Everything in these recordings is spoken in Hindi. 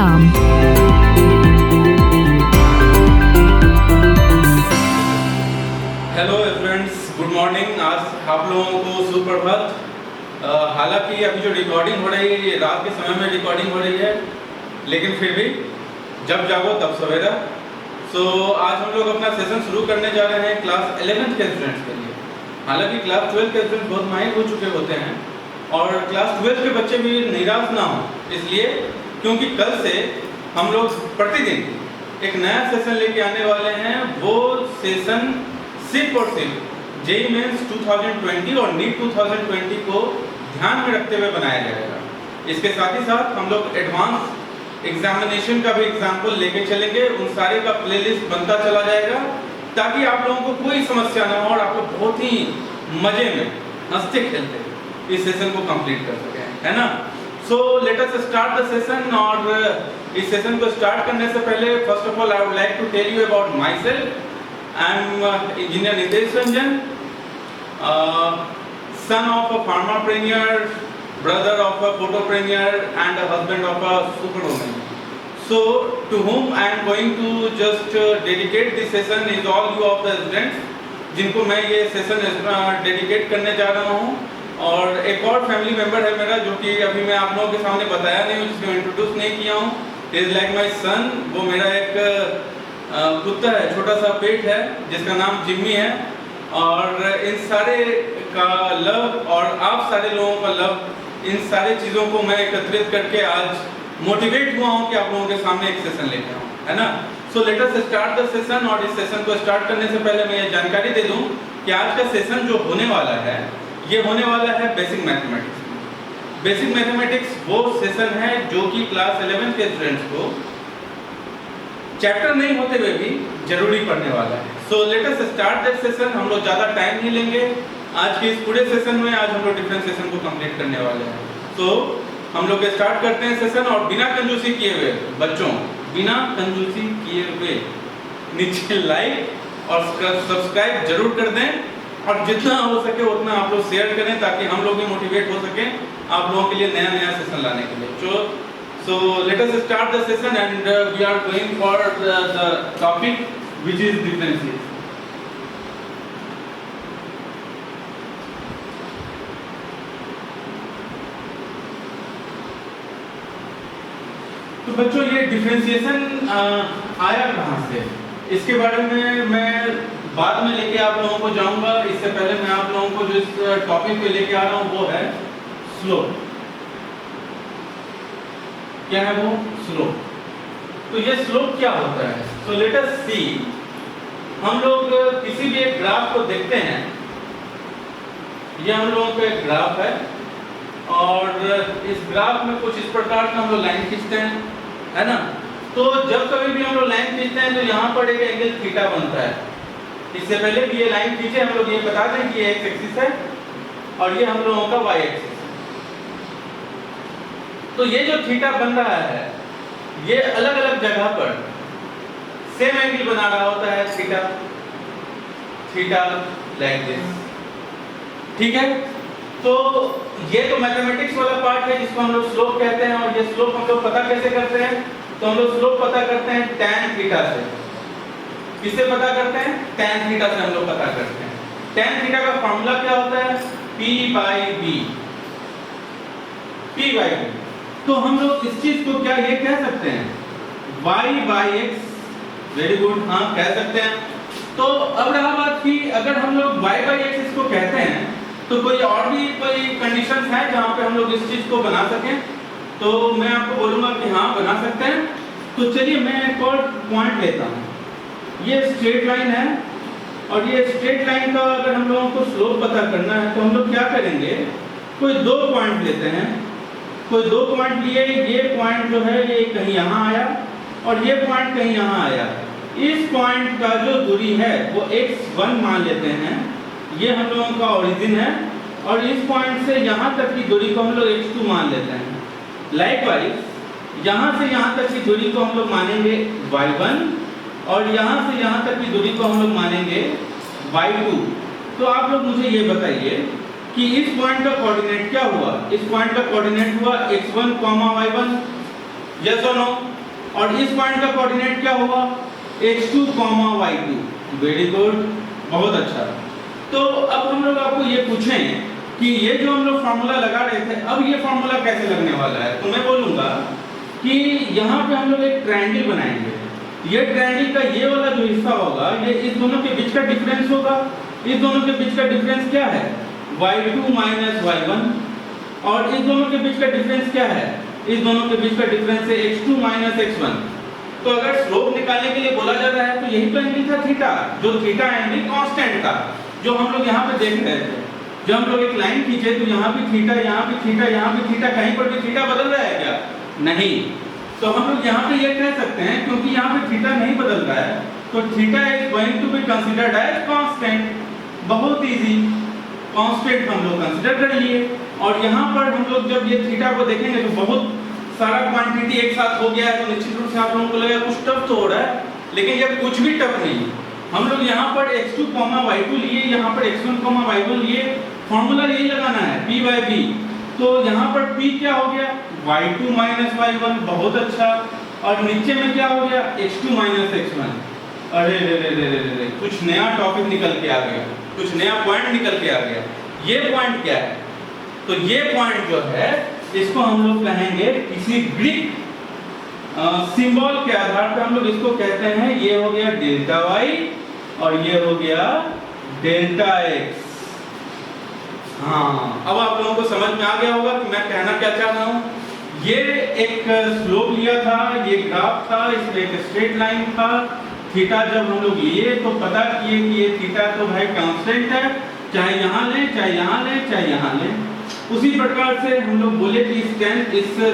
Islam. Hello friends, good morning. आज आप लोगों को सुप्रभात। हालांकि अभी जो रिकॉर्डिंग हो रही है ये रात के समय में रिकॉर्डिंग हो रही है, लेकिन फिर भी जब जागो तब सवेरा। आज हम लोग अपना सेशन शुरू करने जा रहे हैं क्लास 11th के स्टूडेंट्स के लिए। हालांकि क्लास 12 के स्टूडेंट्स बहुत माहिर हो चुके होते हैं और क्लास 12 के बच्चे भी निराश ना हो, इसलिए क्योंकि कल से हम लोग प्रतिदिन एक नया सेशन लेके आने वाले हैं। वो सेशन सिर्फ और सिर्फ जेईई मेंस 2020 और नीट 2020 को ध्यान में रखते हुए बनाया जाएगा। इसके साथ ही साथ हम लोग एडवांस एग्जामिनेशन का भी एग्जाम्पल लेके चलेंगे। उन सारे का प्लेलिस्ट बनता चला जाएगा ताकि आप लोगों को कोई समस्या ना हो और आप लोग बहुत ही मजे में हंसते खेलते इस सेशन को कंप्लीट कर सकें, है ना। So let us start the session. और इस सेशन को स्टार्ट करने से पहले first of all I would like to tell you about myself. I am Engineer Nitesh Ranjan, son of a pharmapreneur, brother of a photopreneur and a husband of a superwoman. So to whom I am going to just dedicate this session is all you of the students, जिनको मैं ये सेशन डेडिकेट करने जा रहा हूँ। और एक और फैमिली मेम्बर है मेरा जो कि अभी मैं आप लोगों के सामने बताया नहीं हूँ, जिसको इंट्रोड्यूस नहीं किया हूँ। इज लाइक माई सन। वो मेरा एक कुत्ता है, छोटा सा पेट है जिसका नाम जिम्मी है। और इन सारे का लव और आप सारे लोगों का लव, इन सारे चीज़ों को मैं एकत्रित करके आज मोटिवेट हुआ हूँ कि आप लोगों के सामने एक सेशन लेके आऊँ, है ना। So let us start the session. और इस सेशन को स्टार्ट करने से पहले मैं ये जानकारी दे दूँ कि आज का सेशन जो होने वाला है ये होने वाला है बेसिक मैथमेटिक्स। बेसिक मैथमेटिक्स वो सेशन है जो कि क्लास 11 के स्टूडेंट्स को चैप्टर नहीं होते हुए भी जरूरी पढ़ने वाला है। सो let us start that session. हम लोग ज़्यादा टाइम नहीं लेंगे आज के इस पूरे सेशन में। आज हम लोग डिफरेंट सेशन को कंप्लीट करने वाले हैं। तो हम लोग स्टार्ट करते हैं सेशन। और बिना कंजूसी किए हुए बच्चों, बिना कंजूसी किए हुए नीचे लाइक और सब्सक्राइब जरूर कर दें और जितना हो सके उतना आप लोग शेयर करें ताकि हम लोग भी मोटिवेट हो सकें आप लोगों के लिए नया नया सेशन लाने के लिए। So let us start the session and we are going for the topic which is differences. तो बच्चों ये डिफरेंशिएशन आया कहाँ से, इसके बारे में मैं बाद में लेके आप लोगों को जाऊंगा। इससे पहले मैं आप लोगों को जो इस टॉपिक पे लेके आ रहा हूँ वो है स्लोप। क्या है वो? स्लोप। तो ये स्लोप क्या होता है? सो लेट अस सी। हम लोग किसी भी एक ग्राफ को देखते हैं। ये हम लोगों का एक ग्राफ है और इस ग्राफ में कुछ इस प्रकार का हम लोग लाइन खींचते हैं, है ना। तो जब कभी भी हम लोग लाइन खींचते हैं तो यहाँ पर एक एंगल थीटा बनता है। इससे पहले भी ये लाइन खींचे हम लोग ये बता दें कि ये एक्स एक्सिस है और ये हम लोगों का वाई एक्सिस। तो ये जो थीटा बन रहा है ये अलग अलग जगह पर सेम एंगल बना रहा होता है। थीटा थीटा लाइक दिस, ठीक है। तो ये तो मैथमेटिक्स वाला पार्ट है जिसको हम लोग स्लोप कहते हैं। और ये स्लोप हम लोग पता कैसे करते हैं? तो हम लोग स्लोप पता करते हैं tan थीटा से। किससे पता करते हैं? tan थीटा से हम लोग पता करते हैं। tan थीटा का फॉर्मूला क्या होता है? p/b। p/b। तो हम लोग इस चीज को क्या ये कह सकते हैं? y/x। वेरी गुड, हाँ कह सकते हैं। तो अब रहा बात कि अगर हम लोग y/x इसको कहते हैं तो कोई और भी कोई कंडीशंस है जहाँ पे हम लोग इस चीज को बना सकें? तो मैं आपको बोलूंगा कि हाँ बना सकते हैं। तो चलिए मैं एक और पॉइंट लेता हूँ। ये स्ट्रेट लाइन है और ये स्ट्रेट लाइन का अगर हम लोगों को स्लोप पता करना है तो हम लोग क्या करेंगे? कोई दो पॉइंट लेते हैं। कोई दो पॉइंट लिए, ये पॉइंट जो है ये कहीं यहाँ आया और ये पॉइंट कहीं यहाँ आया। इस पॉइंट का जो दूरी है वो x1 मान लेते हैं। ये हम लोगों का ओरिजिन है और इस पॉइंट से यहाँ तक की दूरी को हम लोग x2 मान लेते हैं। लाइकवाइज यहाँ से यहाँ तक की दूरी को हम लोग मानेंगे y1 और यहाँ से यहाँ तक की दूरी को हम लोग मानेंगे y2। तो आप लोग मुझे ये बताइए कि इस पॉइंट का कोऑर्डिनेट क्या हुआ? इस पॉइंट का कोऑर्डिनेट हुआ x1, y1। यस और नो? और इस पॉइंट का कोऑर्डिनेट क्या होगा, x2, y2। वेरी गुड, बहुत अच्छा। तो अब हम लोग आपको ये पूछें कि ये जो हम लोग फार्मूला लगा रहे थे, अब ये फार्मूला कैसे लगने वाला है। तो मैं बोलूंगा कि यहाँ पे हम लोग एक ट्रायंगल बनाएंगे। ये ट्रायंगल का ये वाला जो हिस्सा होगा, ये इस दोनों के बीच का डिफरेंस होगा। इस दोनों के बीच का डिफरेंस क्या है, y2 माइनस y1। और इस दोनों के बीच का डिफरेंस क्या है, इस दोनों के बीच का डिफरेंस है x2 माइनस x1। तो अगर स्लोप निकालने के लिए बोला जाता है तो यही तो एंगल था थीटा, जो थीटा एंगल कांस्टेंट था, जो हम लोग यहाँ पे देख रहे थे। जब हम लोग एक लाइन खींचे तो यहाँ भी थीटा, यहाँ भी थीटा, यहाँ भी थीटा, कहीं पर भी थीटा बदल रहा है क्या, नहीं। तो हम लोग यहाँ पे ये कह सकते हैं, क्योंकि यहाँ पे थीटा नहीं बदल रहा है, तो theta is going to be considered as constant. बहुत इजी, कांस्टेंट हम लोग कंसीडर कर लिए। और यहाँ पर हम लोग जब ये थीटा को देखेंगे तो बहुत सारा क्वांटिटी एक साथ हो गया है, तो निश्चित रूप से आप लोगों को लगेगा कुछ टफ तो हो रहा है, लेकिन ये कुछ भी टफ नहीं। हम लोग यहाँ पर x2, y2 लिए, यहाँ पर x1, y1 लिए, फॉर्मूला यही लगाना है p by b। तो यहाँ पर p क्या हो गया, y2 माइनस y1, बहुत अच्छा। और नीचे में क्या हो गया, x2 माइनस x1। अरे रे रे रे रे रे, कुछ नया टॉपिक निकल के आ गया, कुछ नया पॉइंट निकल के आ गया। ये पॉइंट क्या है, तो ये पॉइंट जो है इसको हम लोग कहेंगे किसी ग्रीक सिंबल के आधार पर हम लोग इसको कहते हैं, ये हो गया डेल्टा y और ये हो गया डेल्टा x। हाँ, अब आप लोगों को समझ में आ गया होगा कि मैं कहना क्या चाह रहा हूँ। ये एक स्लोप लिया था, ये ग्राफ था, इसमें एक स्ट्रेट लाइन था। थीटा जब हम लोग लिए तो पता किए कि ये थीटा तो भाई कांस्टेंट है, चाहे यहाँ लें, चाहे यहाँ लें, चाहे यहाँ लें। उसी प्रकार से हम लोग बोले कि इस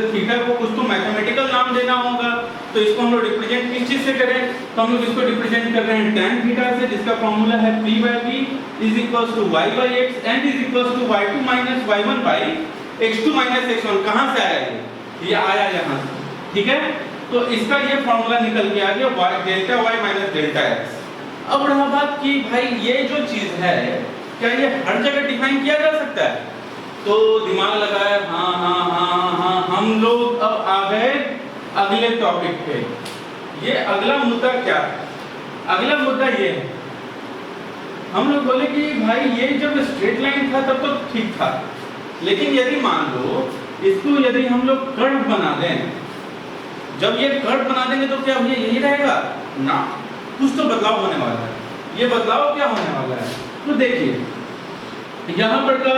थीटा को कुछ तो मैथमेटिकल नाम देना होगा, तो इसको हम लोग रिप्रेजेंट किस चीज से करें, तो हम लोग इसको रिप्रेजेंट कर रहे हैं tan थीटा से, जिसका फॉर्मूला है p by b is equals to y by x and is equals to y2 minus y1 by x2 minus x1। कहाँ से आया ये आया यहाँ से, ठीक है। तो इसका ये फॉर्मूला निकल के आ गया delta y minus delta x। अब रहा बात कि भाई ये जो चीज है, क्या ये हर जगह डिफाइन किया जा सकता है, तो दिमाग लगाया, हाँ हाँ हाँ हाँ। हम लोग अब आ गए अगले टॉपिक पे। ये अगला मुद्दा क्या है, अगला मुद्दा ये है, हम लोग बोले कि भाई ये जब स्ट्रेट लाइन था तब तो ठीक था, लेकिन यदि मान लो इसको यदि हम लोग कर्व बना दें, जब ये कर्व बना देंगे तो क्या ये यही रहेगा ना, कुछ तो बदलाव होने वाला है। ये बदलाव क्या होने वाला है, तो देखिए यहाँ पर का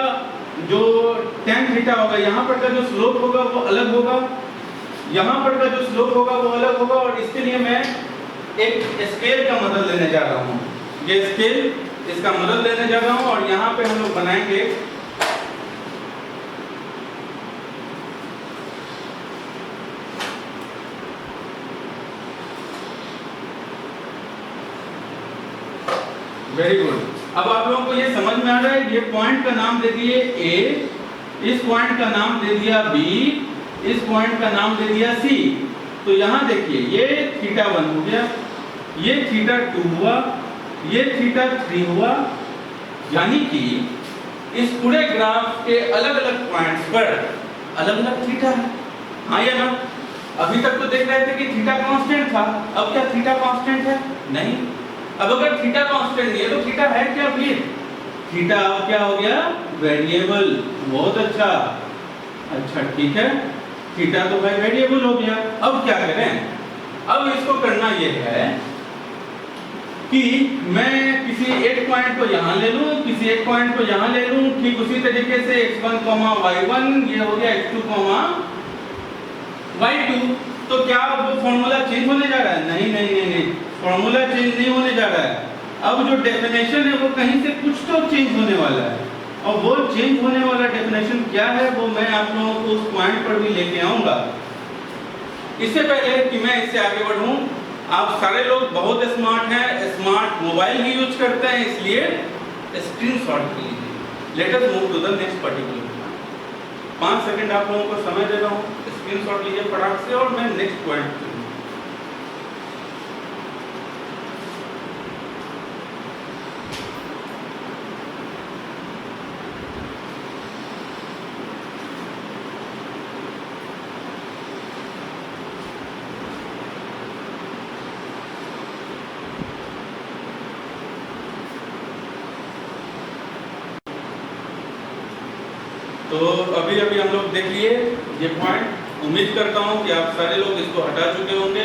जो tan थीटा होगा, यहाँ पर का जो स्लोप होगा वो अलग होगा, यहाँ पर का जो स्लोप होगा वो अलग होगा। और इसके लिए मैं एक स्केल का मदद लेने जा रहा हूँ, ये स्केल, इसका मदद लेने जा रहा हूँ। और यहाँ पे हम लोग बनाएंगे वेरी गुड। अब आप लोगों को ये समझ में आ रहा है, ये पॉइंट का नाम दे दिए A, इस पॉइंट का नाम दे दिया B, इस पॉइंट का नाम दे दिया C। तो यहाँ देखिए ये थीटा 1 हो गया, ये थीटा 2 हुआ, ये थीटा 3 हुआ, यानी कि इस पूरे ग्राफ के अलग अलग पॉइंट्स पर अलग अलग थीटा है। हाँ या ना? अभी तक तो देख रहे थे कि थीटा कांस्टेंट था, अब क्या थीटा कांस्टेंट है? नहीं। अब अगर थीटा कांस्टेंट नहीं है तो थीटा है क्या फिर? थीटा अब क्या हो गया? वेरिएबल। बहुत अच्छा, अच्छा ठीक है, थीटा तो भाई वेरिएबल हो गया। अब क्या करें? अब इसको करना ये है कि मैं किसी एक पॉइंट को यहाँ ले लूँ, किसी एक पॉइंट को यहाँ ले लूँ, ठीक उसी तरीके से x1, y1, ये हो गया x2, y2। तो क्या वो फॉर्मूला चेंज होने जा रहा है? नहीं नहीं नहीं नहीं, फॉर्मूला चेंज नहीं होने जा रहा है। अब जो डेफिनेशन है वो कहीं से कुछ तो चेंज होने वाला है, और वो चेंज होने वाला डेफिनेशन क्या है वो मैं आप लोगों को उस पॉइंट पर भी लेके आऊंगा। इससे पहले कि मैं इससे आगे बढ़ूं, आप सारे लोग बहुत स्मार्ट हैं, स्मार्ट मोबाइल भी यूज करते हैं, इसलिए स्क्रीनशॉट लीजिए। Let us move to the next particular. 5 second आप लोगों को समय दे रहा हूँ, स्क्रीनशॉट लीजिए फटाक से और मैं नेक्स्ट पॉइंट। तो अभी हम लोग देख लिए ये पॉइंट। उम्मीद करता हूँ कि आप सारे लोग इसको हटा चुके होंगे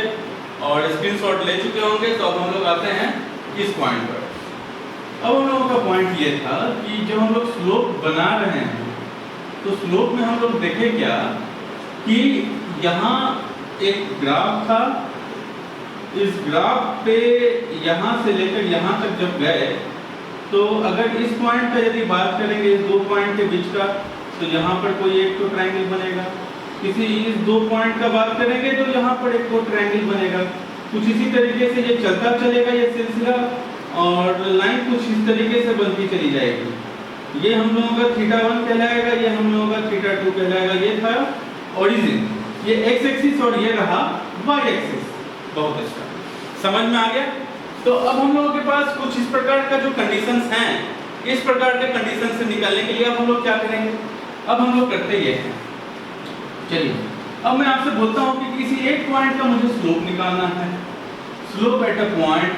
और स्क्रीनशॉट ले चुके होंगे। तो अब हम लोग आते हैं इस पॉइंट पर। अब हम लोगों का पॉइंट ये था कि जब हम लोग स्लोप बना रहे हैं तो स्लोप में हम लोग देखें क्या कि यहाँ एक ग्राफ था, इस ग्राफ पे यहाँ से लेकर यहाँ तक जब गए तो अगर इस पॉइंट पे यदि बात करेंगे इस दो पॉइंट के बीच का, तो यहाँ पर कोई एक तो ट्रायंगल बनेगा। किसी इस दो पॉइंट का बात करेंगे तो यहाँ पर एक तो ट्रायंगल बनेगा। कुछ इसी तरीके से ये चलता चलेगा ये सिलसिला, और लाइन कुछ इस तरीके से बनती चली जाएगी। ये हम लोगों का θ1 कहलाएगा, ये हम लोगों का θ2 कहलाएगा। ये था ओरिजिन, ये x एक्सिस और ये रहा y एक्सिस। बहुत अच्छा, समझ में आ गया। तो अब हम लोगों के पास कुछ इस प्रकार का जो कंडीशंस हैं, इस प्रकार के कंडीशन से निकलने के लिए अब हम लोग क्या करेंगे? अब हम लोग करते ये हैं, चलिए अब मैं आपसे बोलता हूं कि किसी एक पॉइंट का मुझे स्लोप निकालना है। स्लोप एट अ पॉइंट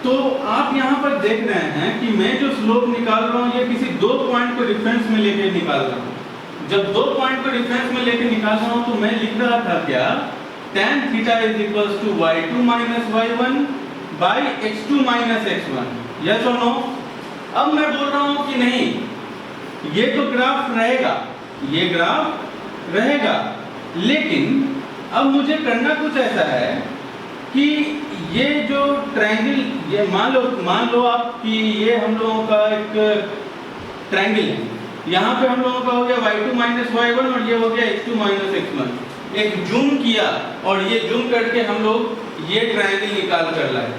तो आप यहां पर देख रहे हैं कि मैं जो स्लोप निकाल रहा हूं ये किसी दो पॉइंट को रेफरेंस में लेकर निकाल रहा हूं। जब दो पॉइंट को रेफरेंस में लेकर निकाल रहा हूं तो मैं लिख रहा था क्या, tan θ = y2 - y1 / x2 - x1। Yes और नो? अब मैं बोल रहा हूं कि नहीं, ये तो ग्राफ रहेगा, ये ग्राफ रहेगा, लेकिन अब मुझे करना कुछ ऐसा है कि ये जो ट्रायंगल, ये मान लो आप कि ये हम लोगों का एक ट्रायंगल है। यहाँ पे हम लोगों का हो गया y2 - y1 और ये हो गया x2 - x1। एक जूम किया और ये जूम करके हम लोग ये ट्रायंगल निकाल कर लाए।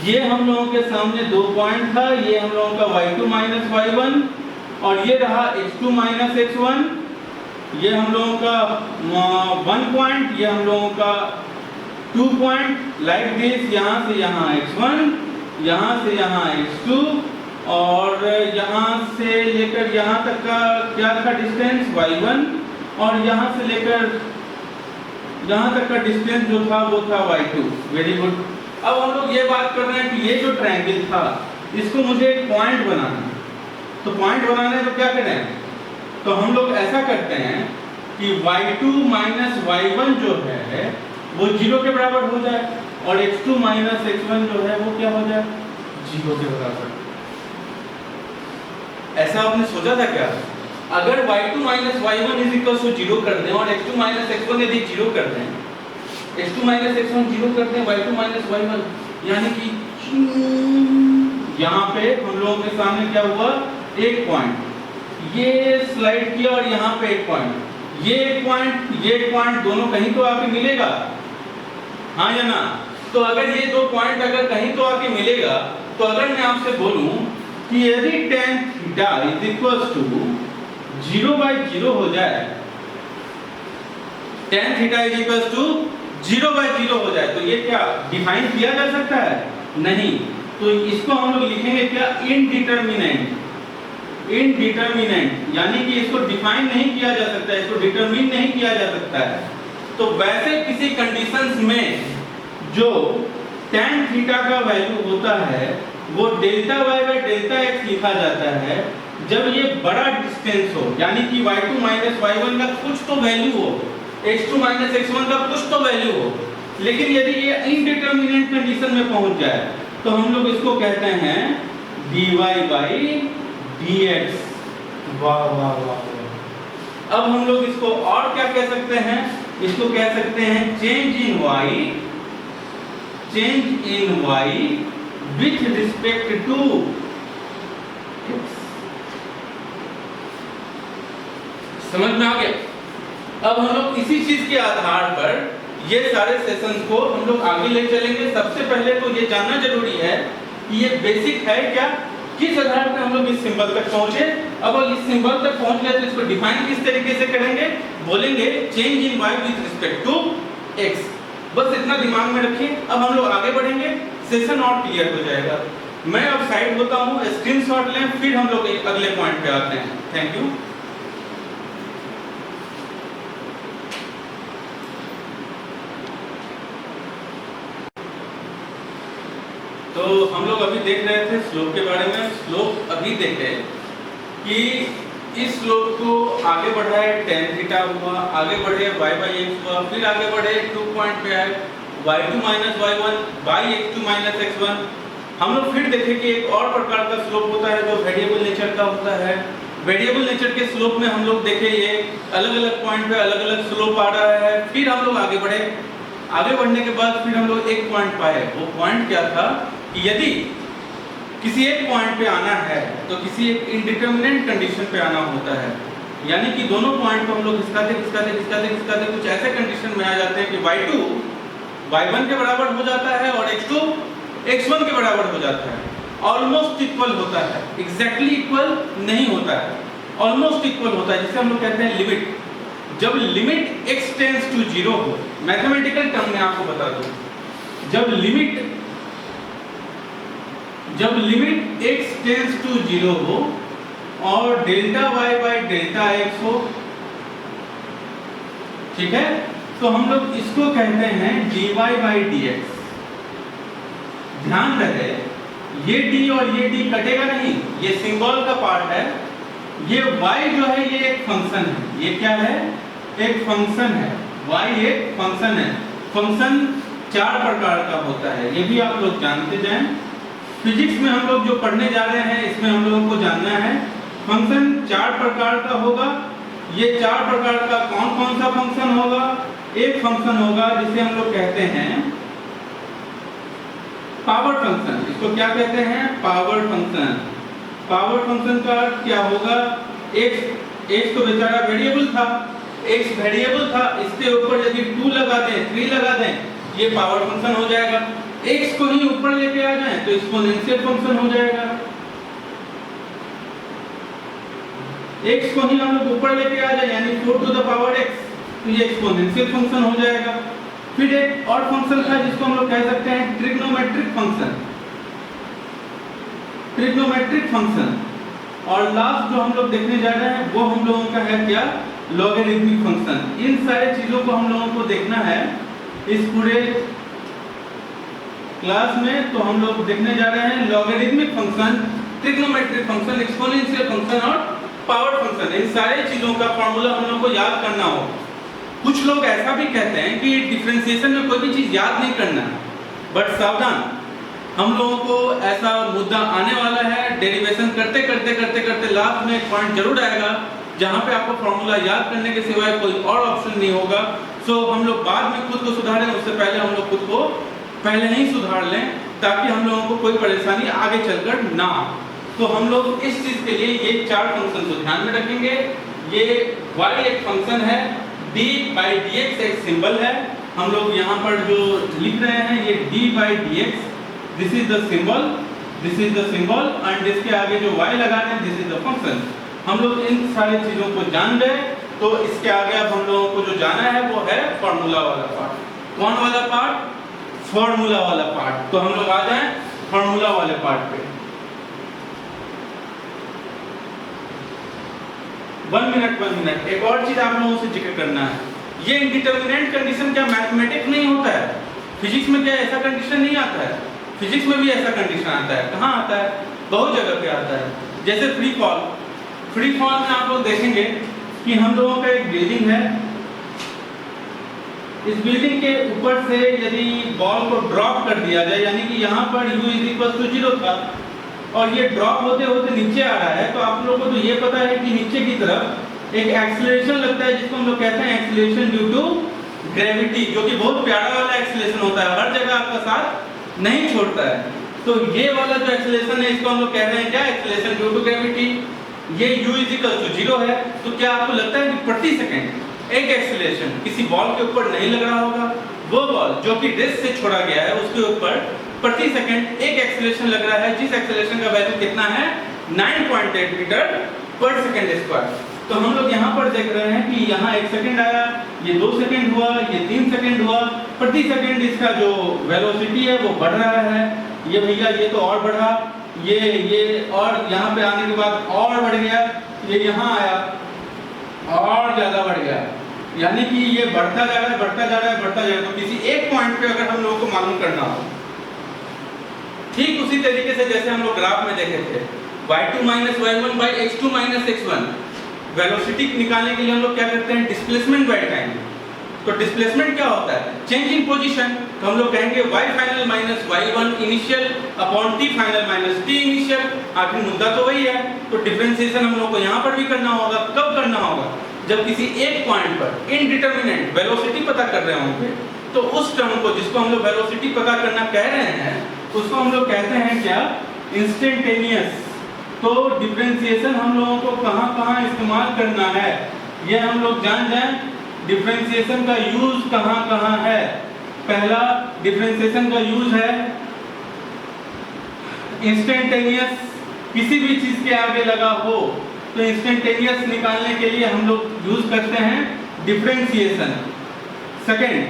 ये हम लोगों के सामने दो पॉइंट था, ये हम लोगों का y2 - y1 और ये रहा x2 - x1। ये हम लोगों का 1 पॉइंट, ये हम लोगों का 2 पॉइंट लाइक दिस। यहाँ से यहाँ x1, यहाँ से यहाँ x2 और यहाँ से लेकर यहाँ तक का क्या था डिस्टेंस y1 और यहाँ से लेकर यहाँ तक का डिस्टेंस जो था वो था y2। Very good. अब हम लोग ये बात कर रहे हैं कि ये जो ट्रायंगल था इसको मुझे एक पॉइंट बनाना है। तो पॉइंट बनाना है तो क्या करें? तो हम लोग ऐसा करते हैं कि y2 - y1 जो है वो 0 के बराबर हो जाए और x2 - x1 जो है वो क्या हो जाए? 0 के बराबर। ऐसा आपने सोचा था क्या? अगर y2 - y1 = 0 कर दें और x2 - x1 यदि 0 कर दें, x2 - x1 0 कर दें, y2 - y1, यानी कि यहाँ पे हम लोगों के सामने क्या हुआ? एक पॉइंट, ये स्लाइड किया और यहाँ पे एक पॉइंट, ये एक पॉइंट दोनों कहीं तो आके मिलेगा, हाँ या ना? तो अगर ये दो पॉइंट अगर कहीं तो आके मिलेगा, तो अगर मैं आपसे बोलूं कि यदि tan θ = 0/0 हो जाए, tan θ = 0/0 हो जाए, तो ये क्या डिफाइन किया जा सकता है? नहीं। तो इसको हम लोग लिखेंगे क्या? इनडिटरमिनेंट। इनडिटरमिनेंट यानी कि इसको डिफाइन नहीं किया जा सकता है, इसको डिटरमिन नहीं किया जा सकता है। तो वैसे किसी कंडीशंस में जो tan θ का वैल्यू होता है वो Δy/Δx लिखा जाता है जब ये बड़ा डिस्टेंस हो, यानी कि y2 - y1 का कुछ तो वैल्यू हो, x2 - x1 का कुछ तो वैल्यू हो। लेकिन यदि ये इनडिटरमिनेंट कंडीशन में पहुंच जाए तो हम लोग इसको कहते हैं dy/dx। वाह वाह वाह। अब हम लोग इसको और क्या कह सकते हैं? इसको कह सकते हैं change in y with respect to x। समझ में आ गया? अब हम लोग इसी चीज के आधार पर ये सारे सेशंस को हम लोग आगे ले चलेंगे। सबसे पहले तो ये जानना जरूरी है कि ये बेसिक है क्या, किस आधार पर हम लोग इस सिंबल तक पहुंचे। अब इस सिंबल तक पहुंच गए तो इसको डिफाइन किस तरीके से करेंगे? बोलेंगे change in y with respect to x। बस इतना दिमाग में रखिए। अब हम लोग आगे बढ़ेंगे, सेशन और क्लियर हो जाएगा। मैं अब साइड होता हूँ, स्क्रीनशॉट लें, फिर हम लोग अगले पॉइंट पे आते हैं। Thank you. तो हम लोग अभी देख रहे थे स्लोप के बारे में। स्लोप अभी देखे कि इस स्लोप को आगे बढ़ाए tan थीटा हुआ, आगे बढ़े y/x हुआ, फिर आगे बढ़े 2 पॉइंट पे आए y2 minus y1 by x2 minus x1। हम लोग फिर देखे कि एक और प्रकार का स्लोप होता है जो वेरिएबल नेचर का होता है। वेरिएबल नेचर के स्लोप में हम लोग देखे ये अलग अलग पॉइंट पे अलग अलग स्लोप आ रहा है। फिर हम लोग आगे बढ़े, आगे बढ़ने के बाद फिर हम लोग एक पॉइंट पाए। वो पॉइंट क्या था कि यदि किसी एक पॉइंट पे आना है तो किसी एक इंडिटरमिनेट कंडीशन पे आना होता है, यानी कि दोनों पॉइंट को हम लोग खिसकाते कुछ ऐसे कंडीशन में आ जाते हैं कि y2 y1 के बराबर हो जाता है और x2 x1 के बराबर हो जाता है। ऑलमोस्ट इक्वल होता है, एग्जैक्टली इक्वल नहीं होता है, ऑलमोस्ट इक्वल होता है, जिसे हम लोग कहते हैं लिमिट। जब लिमिट x टेंड्स टू 0 हो, मैथमेटिकल टर्म में आपको बता दूं, जब लिमिट x टेंड्स टू 0 हो और delta y by delta x हो, ठीक है, तो हम लोग इसको कहते हैं dy बाई dx। ध्यान रहे ये d और ये d कटेगा नहीं, ये सिंबल का पार्ट है। ये y जो है ये एक फंक्शन है, ये क्या है, एक फंक्शन है। y एक फंक्शन है। फंक्शन 4 प्रकार का होता है, ये भी आप लोग जानते जाएं। फिजिक्स में हम लोग जो पढ़ने जा रहे हैं इसमें हम लोगों को जानना है फंक्शन 4 प्रकार का होगा। ये 4 प्रकार का कौन कौन सा फंक्शन होगा? एक फंक्शन होगा जिसे हम लोग कहते हैं पावर फंक्शन। इसको क्या कहते हैं? Power function. पावर फंक्शन का क्या होगा? x तो बेचारा वेरिएबल था, x वेरिएबल था, इसके ऊपर यदि 2 लगा दें, 3 लगा दें, ये पावर फंक्शन हो जाएगा। x को ही ऊपर लेके आ जाए तो एक्सपोनेंशियल फंक्शन हो जाएगा। x को ही हम लोग ऊपर लेके आ जाए यानी 4 टू द पावर x, तो ये एक्सपोनेंशियल फंक्शन हो जाएगा। फिर एक और फंक्शन था जिसको हम लोग कह सकते हैं ट्रिग्नोमेट्रिक फंक्शन, ट्रिग्नोमेट्रिक फंक्शन। और लास्ट जो हम लोग देखने जा रहे हैं वो हम लोगों का है क्या? Logarithmic function. इन सारे चीजों को हम लोगों को देखना है इस पूरे क्लास में। तो हम लोग देखने जा रहे हैं logarithmic function, trigonometric function, exponential function और पावर फंक्शन। इन सारे चीजों का फॉर्मूला हम लोग को याद करना हो। कुछ लोग ऐसा भी कहते हैं कि डिफरेंशिएशन में कोई भी चीज याद नहीं करना, बट सावधान, हम लोगों को ऐसा मुद्दा आने वाला है। डेरिवेशन करते करते करते करते लास्ट में एक पॉइंट जरूर आएगा जहां पे आपको फॉर्मूला याद करने के सिवाय कोई और ऑप्शन नहीं होगा। सो हम लोग बाद में खुद को सुधारें, उससे पहले हम लोग खुद को पहले ही सुधार लें ताकि हम लोगों को कोई परेशानी आगे चलकर ना हो। तो हम लोग इस चीज के लिए ये 4 फंक्शन को ध्यान में रखेंगे। ये y एक फंक्शन है, d बाई dx एक सिंबल है। हम लोग यहाँ पर जो लिख रहे हैं ये d by dx, this is the symbol, this is the symbol, and इसके आगे जो y लगा रहे हैं दिस इज द फंक्शन। हम लोग इन सारी चीजों को जान गए, तो इसके आगे अब हम लोगों को जो जाना है वो है फॉर्मूला वाला पार्ट। कौन वाला पार्ट? फॉर्मूला वाला पार्ट। तो हम लोग आ जाएं फॉर्मूला वाले पार्ट पे। 1 मिनट एक और चीज आप लोगों से जिक्र करना है। ये इंडिटरमिनेट कंडीशन क्या मैथमेटिक्स नहीं होता है? फिजिक्स में क्या ऐसा कंडीशन नहीं आता है? फिजिक्स में भी ऐसा कंडीशन आता है। कहाँ आता है? बहुत जगह पे आता है। जैसे फ्री फॉल, फ्री फॉल में आप लोग देखेंगे कि हम लोगों का एक बिल्डिंग है, इस बिल्डिंग के ऊपर से यदि बॉल को ड्रॉप कर दिया जाए, यानी कि यहाँ पर u = 0 था और ये ड्रॉप होते होते नीचे आ रहा है, तो आप लोगों को तो ये पता है कि नीचे की तरफ एक एक्सीलरेशन लगता है जिसको हम लोग कहते हैं एक्सीलरेशन ड्यू टू ग्रेविटी, जो कि बहुत प्यारा वाला एक्सीलरेशन होता है, हर जगह आपका साथ नहीं छोड़ता है। तो ये वाला जो एक्सीलरेशन है इसको हम लोग कह रहे हैं क्या? Acceleration due to gravity. ये u = 0 है। तो क्या आपको लगता है कि प्रति सेकंड एक एक्सीलरेशन किसी बॉल के ऊपर नहीं लग रहा होगा? वो बॉल जो कि डिस्क से छोड़ा गया है उसके ऊपर प्रति सेकंड एक एक्सीलरेशन लग रहा है, जिस एक्सीलरेशन का वैल्यू कितना है? 9.8 मीटर पर सेकंड स्क्वायर। तो हम लोग यहाँ पर देख रहे हैं कि यहाँ 1 सेकंड आया, ये 2 सेकंड हुआ, ये 3 सेकंड हुआ। प्रति सेकंड इसका जो वेलोसिटी है वो बढ़ रहा है। ये भैया ये तो और बढ़ा, ये और यहाँ पे आने के बाद और बढ़ गया, ये यहाँ आया और ज्यादा बढ़ गया, यानी कि ये बढ़ता जा रहा है, बढ़ता जा रहा है, बढ़ता जा रहा है। तो किसी एक पॉइंट पे अगर हम लोगों को मालूम करना हो ठीक उसी तरीके से जैसे हम लोग ग्राफ में देखे थे, y2 minus y1 by x2 minus x1, velocity निकालने के लिए हम लोग क्या करते हैं, डिस्प्लेसमेंट बाय टाइम। तो डिस्प्लेसमेंट क्या होता है, चेंज इन पोजीशन। तो हम लोग कहेंगे y final minus y1 initial upon t final minus t initial. आखिर मुद्दा तो वही है। तो डिफरेंशिएशन हम लोग को यहाँ पर भी करना होगा। कब करना होगा, जब किसी एक पॉइंट पर इनडिटरमिनेट वेलोसिटी पता कर रहे होंगे, तो उस टर्म को जिसको हम लोग वेलोसिटी पता करना कह रहे हैं, उसको हम लोग कहते हैं क्या, इंस्टेंटेनियस। तो डिफरेंशिएशन हम लोगों को कहाँ कहाँ इस्तेमाल करना है, ये हम लोग जान जाएं। डिफरेंशिएशन का यूज कहाँ कहाँ है। पहला डिफरेंशिएशन का यूज है इंस्टेंटेनियस, किसी भी चीज के आगे लगा हो तो इंस्टेंटेनियस निकालने के लिए हम लोग यूज करते हैं डिफरेंशिएशन। सेकेंड,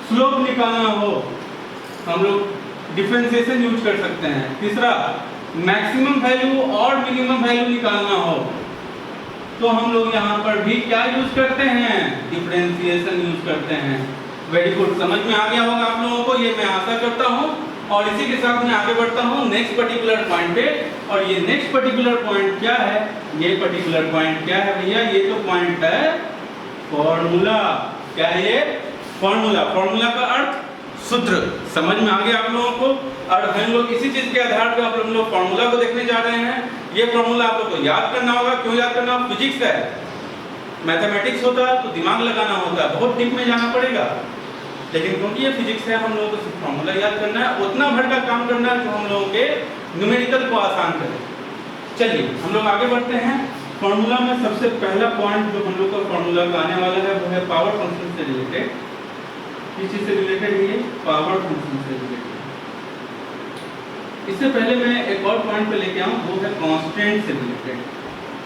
स्लोप निकालना हो हम लोग डिफरेंशिएशन यूज कर सकते हैं। तीसरा, मैक्सिमम वैल्यू और मिनिमम वैल्यू निकालना हो तो हम लोग यहाँ पर भी क्या यूज करते हैं, डिफरेंशिएशन यूज करते हैं। वेरी गुड, समझ में आ गया होगा आप लोगों को, ये मैं आशा करता हूँ। और इसी के साथ मैं आगे बढ़ता हूँ नेक्स्ट पर्टिकुलर पॉइंट पे। और ये नेक्स्ट पर्टिकुलर पॉइंट क्या है, ये पर्टिकुलर पॉइंट क्या है भैया, ये तो पॉइंट है फॉर्मूला। क्या है ये, फॉर्मूला। फॉर्मूला का अर्थ सूत्र। समझ में आ गया आप लोगों को। और हम लोग इसी चीज के आधार पर हम लोग फॉर्मूला को देखने जा रहे हैं। ये फॉर्मूला आप लोग को याद करना होगा। क्यों याद करना, फिजिक्स है, मैथमेटिक्स होता तो दिमाग लगाना होता, बहुत डीप में जाना पड़ेगा। लेकिन क्योंकि ये फिजिक्स है, हम लोगों को सिर्फ फॉर्मूला याद करना है, उतना भर का काम करना है जो हम लोगों के न्यूमेरिकल को आसान करे। चलिए हम लोग आगे बढ़ते हैं। फॉर्मूला में सबसे पहला पॉइंट जो हम लोग का फॉर्मूला का आने वाला है वो है पावर फंक्शन से रिलेटेड। किस चीज से रिलेटेड है ये, पावर फंक्शन से रिलेटेड। इससे पहले मैं एक और पॉइंट पे लेके आऊं, वो है कांस्टेंट से रिलेटेड।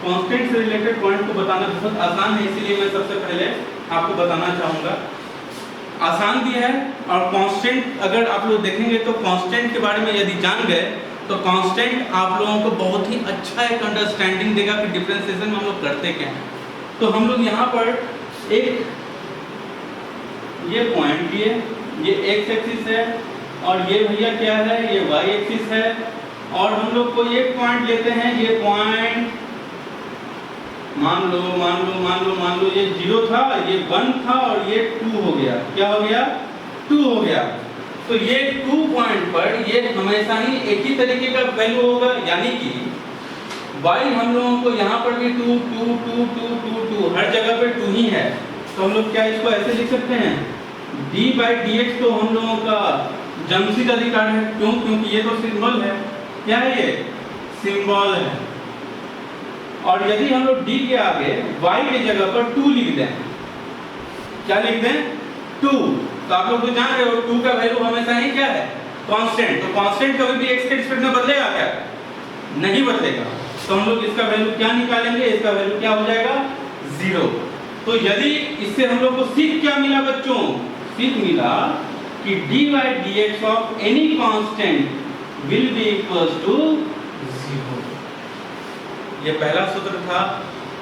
कांस्टेंट से रिलेटेड पॉइंट को बताना बहुत आसान है, इसीलिए मैं सबसे पहले आपको बताना चाहूंगा। आसान भी है और कांस्टेंट अगर आप लोग देखेंगे तो कांस्टेंट के बारे में यदि जान गए तो कांस्टेंट आप लोगों को बहुत ही अच्छा एक अंडरस्टैंडिंग देगा कि डिफरेंशिएशन में हम लोग करते क्या हैं। तो हम लोग यहाँ पर एक ये पॉइंट लिए, ये एक्स एक्सिस है और ये भैया क्या है, ये वाई एक्सिस है। और हम लोग को एक पॉइंट लेते हैं, ये पॉइंट मान लो ये 0 था, ये 1 था और ये 2 हो गया। क्या हो गया, 2 हो गया। तो ये 2 पॉइंट पर ये हमेशा ही एक ही तरीके का वैल्यू होगा, यानी कि y हम लोगों को यहाँ पर भी 2 2 2 2 2 2 हर जगह पे 2 ही है। तो हम लोग क्या इसको ऐसे लिख सकते हैं, d/dx तो हम लोगों का जमसित अधिकार है। क्यों, क्योंकि ये तो सिंबल है। क्या है ये, सिंबल है। और यदि हम लोग d के आगे y के जगह पर 2 लिख दें, क्या लिख दें, 2, तो आप लोग तो जान रहे हो 2 का वैल्यू हमेशा ही क्या है, कांस्टेंट। तो कांस्टेंट कभी भी x के रिस्पेक्ट में बदलेगा क्या, नहीं बदलेगा। तो हम लोग इसका वैल्यू क्या निकालेंगे, इसका वैल्यू क्या हो जाएगा, 0। तो यदि इससे हम लोग को सीख क्या मिला बच्चों, सीख मिला कि d/dx of any constant will be equals to 0। ये पहला सूत्र था,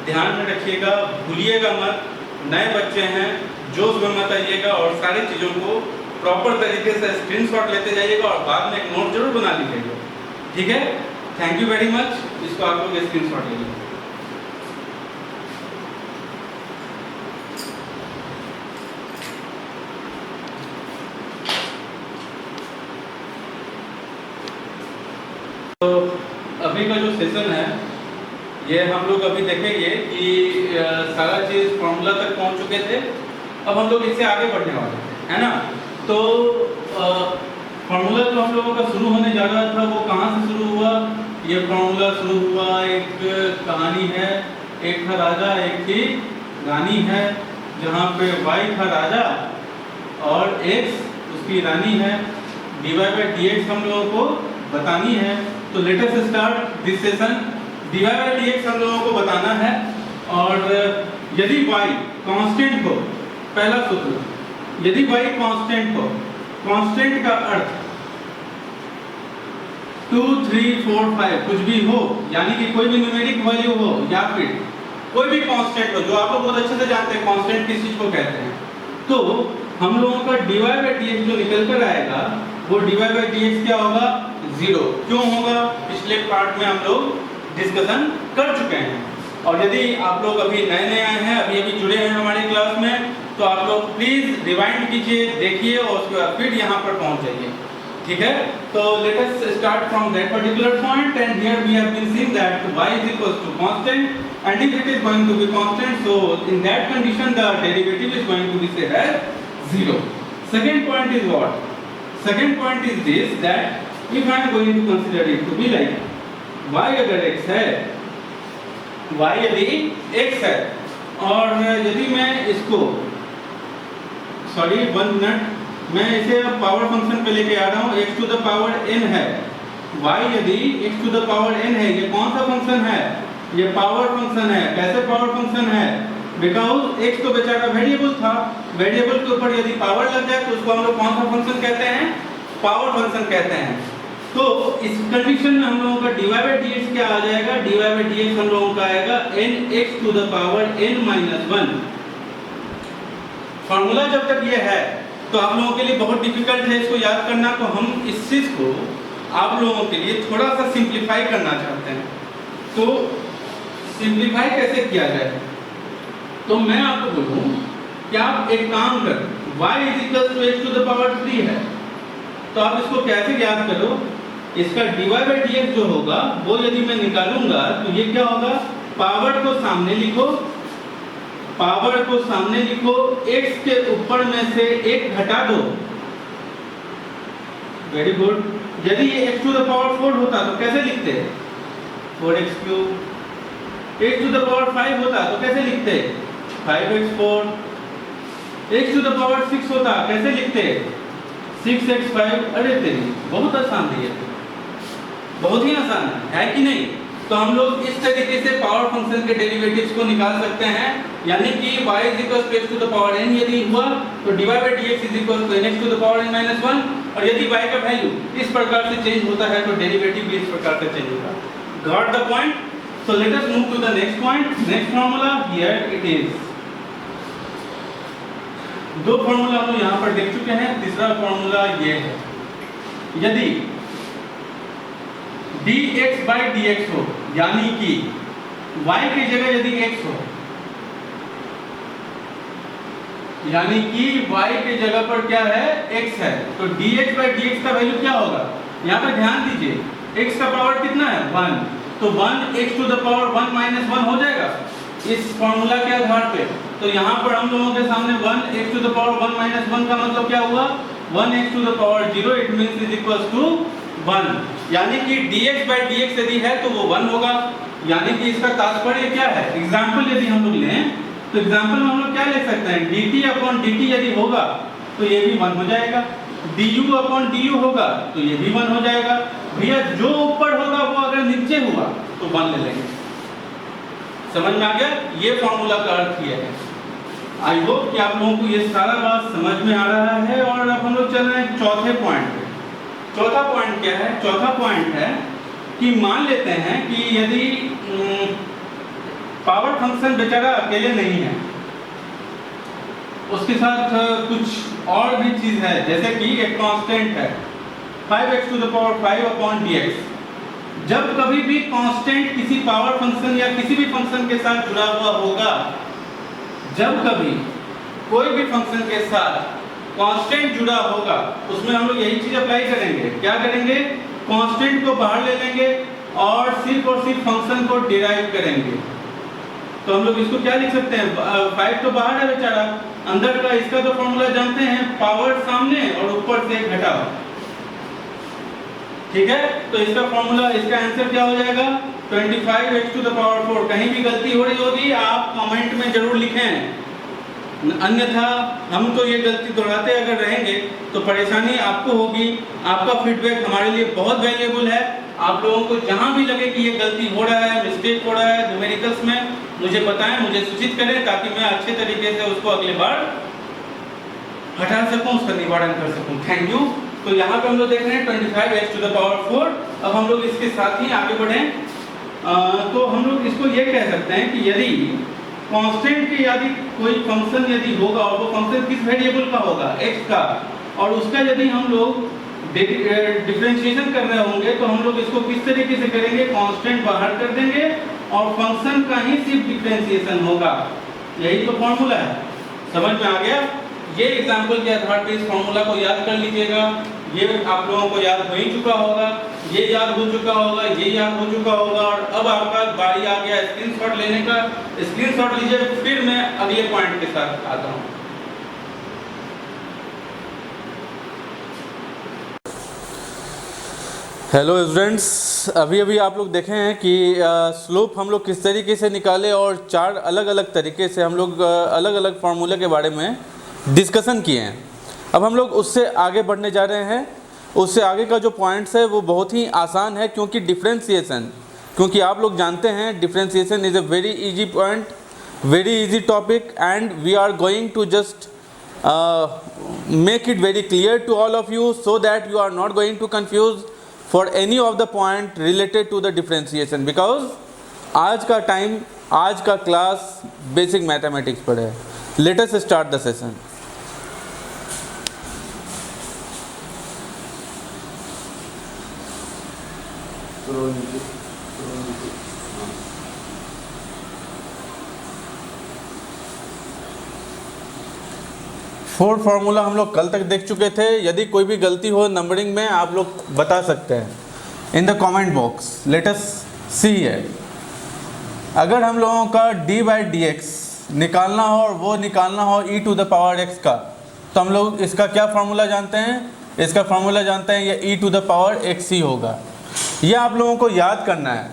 ध्यान में रखिएगा, भूलिएगा मत। नए बच्चे हैं, जोश में मत आइएगा और सारी चीज़ों को प्रॉपर तरीके से स्क्रीनशॉट लेते जाइएगा और बाद में एक नोट जरूर बना लीजिएगा, ठीक है। Thank you very much. इसको आप लोग स्क्रीनशॉट ले लीजिए। तो अभी का जो सेशन है ये हम लोग अभी देखेंगे कि सारा चीज़ फॉर्मूला तक पहुंच चुके थे। अब हम लोग इससे आगे बढ़ने वाले हैं, है ना। तो फॉर्मूला जो हम लोगों का शुरू होने जा रहा था वो कहाँ से शुरू हुआ, ये फॉर्मूला शुरू हुआ, एक कहानी है, एक था राजा एक थी रानी है, जहाँ पे y था राजा और x उसकी रानी है। dy/dx हम लोगों को बतानी है। तो let us start this session. dy/dx हम लोगों को बताना है। और यदि y कांस्टेंट हो, पहला सूत्र, यदि y कांस्टेंट हो, कांस्टेंट का अर्थ 2 3 4 5 कुछ भी हो, यानी कि कोई भी न्यूमेरिक वैल्यू हो या फिर कोई भी कांस्टेंट हो, जो आप लोग बहुत अच्छे से जानते हैं कांस्टेंट किस चीज को कहते हैं। तो हम लोगों का dy/dx जो निकल कर आएगा वो dy बाई dx क्या होगा, 0। क्यों होगा, पिछले पार्ट में हम लोग डिस्कशन कर चुके हैं। और यदि आप लोग अभी नए नए आए हैं, अभी अभी जुड़े हैं हमारे क्लास में, तो आप लोग प्लीज रिवाइंड कीजिए, देखिए और उसके बाद फिर यहाँ पर पहुँच जाइए, ठीक है। तो let us start from that particular point and here we have been seeing that y is equals to constant and if it is going to be constant, so in that condition the derivative is going to be said as 0. Second point is what? Second point is this, that if I am going to consider it to be like y अगर x है, y यदि x है और यदि मैं इसको सॉरी 1 मिनट, मैं इसे अब पावर फंक्शन पे लेके आ रहा हूँ, x to the power n है, y यदि x to the power n है, ये कौन सा फंक्शन है, ये पावर फंक्शन है। कैसे पावर फंक्शन है, बिकॉज x तो बेचारा वेरिएबल था, वेरिएबल के ऊपर यदि पावर लग जाए तो उसको हम लोग कौन सा फंक्शन कहते हैं, पावर फंक्शन कहते हैं। तो इस कंडीशन में हम लोगों का dy बाई dx क्या आ जाएगा, dy बाई dx हम लोगों का आएगा nx to the power n minus 1। Formula जब तक ये है तो आप लोगों के लिए बहुत डिफिकल्ट है इसको याद करना, तो हम इस चीज को आप लोगों के लिए थोड़ा सा सिंप्लीफाई करना चाहते हैं। तो सिंप्लीफाई कैसे किया जाए, तो मैं आपको बोलूं कि आप एक काम कर, y is equal to x to the power 3 है, तो आप इसको कैसे याद करो, इसका dy बाई dx जो होगा वो यदि मैं निकालूंगा तो ये क्या होगा, पावर को सामने लिखो, पावर को सामने लिखो, x के ऊपर में से एक घटा दो, वेरी गुड। यदि ये x टू द पावर 4 होता तो कैसे लिखते, 4x cube, x to the power 5 होता तो कैसे लिखते, 5x4, x to the power 6 होता कैसे लिखते, 6x5। अरे तेरी बहुत आसान है, बहुत ही आसान है कि नहीं। तो हम लोग इस तरीके से पावर फंक्शन के डेरिवेटिव्स को निकाल सकते हैं, यानी कि y is equal to x to the power n यदि हुआ तो dy by dx is equal to nx to the power n minus 1, और यदि y का वैल्यू इस प्रकार से चेंज होता है तो डेरिवेटिव भी इस प्रकार से चेंज होगा। Got the point? So let us move to the next point, next formula, here it is. दो फार्मूला हम यहाँ पर देख चुके हैं, तीसरा फार्मूला ये है, यदि dx by dx हो, यानी कि y की जगह यदि x हो, यानी कि y की जगह पर क्या है, x है, तो dx by dx का वैल्यू क्या होगा, यहाँ पे ध्यान दीजिए, x का पावर कितना है, 1, तो 1 x to the power 1 minus 1 हो जाएगा इस फॉर्मूला के आधार पे। तो यहाँ पर हम लोगों के सामने 1 x to the power 1 minus 1 का मतलब क्या हुआ, 1 x to the power 0, it means is equals to 1, यानी कि dx by dx यदि है तो वो 1 होगा, यानी कि इसका तात्पर्य क्या है। एग्जांपल यदि हम लोग लें तो एग्जांपल में हम लोग क्या ले सकते हैं, dt अपॉन dt यदि होगा तो ये भी 1 हो जाएगा, du अपॉन du होगा तो ये भी 1 हो जाएगा। भैया जो ऊपर होगा वो अगर नीचे हुआ तो 1 ले लेंगे। समझ में आ गया, ये फॉर्मूला का अर्थ ये है। आई होप कि आप लोगों को ये सारा बात समझ में आ रहा है। और अब हम लोग चल रहे हैं चौथे पॉइंट पे। चौथा पॉइंट क्या है, चौथा पॉइंट है कि मान लेते हैं कि यदि पावर फंक्शन बेचारा अकेले नहीं है, उसके साथ कुछ और भी चीज है, जैसे कि एक कांस्टेंट है 5x to the power 5 upon dx। जब कभी भी कांस्टेंट किसी पावर फंक्शन या किसी भी फंक्शन के साथ जुड़ा हुआ होगा, जब कभी कोई भी फंक्शन के साथ कांस्टेंट जुड़ा होगा, उसमें हम लोग यही चीज अप्लाई करेंगे। क्या करेंगे, कांस्टेंट को बाहर ले लेंगे और सिर्फ फंक्शन को डिराइव करेंगे। तो हम लोग इसको क्या लिख सकते हैं, 5 तो बाहर है बेचारा, अंदर का इसका तो फॉर्मूला जानते हैं, पावर सामने और ऊपर से घटाओ, ठीक है। तो इसका फॉर्मूला, इसका आंसर क्या हो जाएगा, 25x टू द पावर 4। कहीं भी गलती हो रही होगी आप कमेंट में जरूर लिखें, अन्यथा हम तो ये गलती दोहराते अगर रहेंगे तो परेशानी आपको होगी। आपका फीडबैक हमारे लिए बहुत वैल्यूएबल है। आप लोगों को जहां भी लगे कि ये गलती हो रहा है, मिस्टेक हो रहा है न्यूमेरिकल्स में, मुझे बताएं, मुझे सूचित करें, ताकि मैं अच्छे तरीके से उसको अगली बार हटा सकूं, उसका निवारण कर सकूं। Thank you. तो यहाँ पे हम लोग देख रहे हैं 25x टू द पावर 4। अब हम लोग इसके साथ ही आगे बढ़ें, तो हम लोग इसको ये कह सकते हैं कि यदि कांस्टेंट की यदि कोई फंक्शन यदि होगा और वो फंक्शन किस वेरिएबल का होगा, x का, और उसका यदि हम लोग डिफरेंशिएशन करने होंगे तो हम लोग इसको किस तरीके से करेंगे, कांस्टेंट बाहर कर देंगे और फंक्शन का ही सिर्फ डिफरेंशिएशन होगा। यही तो फॉर्मूला है, समझ में आ गया। ये एग्जांपल के आधार पे इस फॉर्मूला को याद कर लीजिएगा। ये आप लोगों को याद हो ही चुका होगा, ये याद हो चुका होगा, ये याद हो चुका होगा। और अब आपका बारी आ गया स्क्रीनशॉट लेने का। स्क्रीनशॉट लीजिए, फिर मैं अगले पॉइंट के साथ आता हूँ। हेलो स्टूडेंट्स, अभी आप लोग देखे हैं कि स्लोप हम लोग किस तरीके से निकाले और 4 अलग अलग तरीके से हम लोग अलग अलग फार्मूले के बारे में डिस्कशन किए हैं। अब हम लोग उससे आगे बढ़ने जा रहे हैं। उससे आगे का जो पॉइंट्स है वो बहुत ही आसान है, क्योंकि आप लोग जानते हैं differentiation is a very easy point, very easy topic, and we are going to just make it very clear to all of you so that you are not going to confuse for any of the point related to the differentiation, because आज का टाइम, आज का क्लास बेसिक मैथमेटिक्स पर है। Late us start the session. Four formula हम लोग कल तक देख चुके थे। यदि कोई भी गलती हो नंबरिंग में आप लोग बता सकते हैं in the comment box. Let us see है, अगर हम लोगों का d/dx निकालना हो और वो निकालना हो e to the power x का, तो हम लोग इसका क्या फार्मूला जानते हैं? इसका फार्मूला जानते हैं, ये e to the power x ही होगा। ये आप लोगों को याद करना है।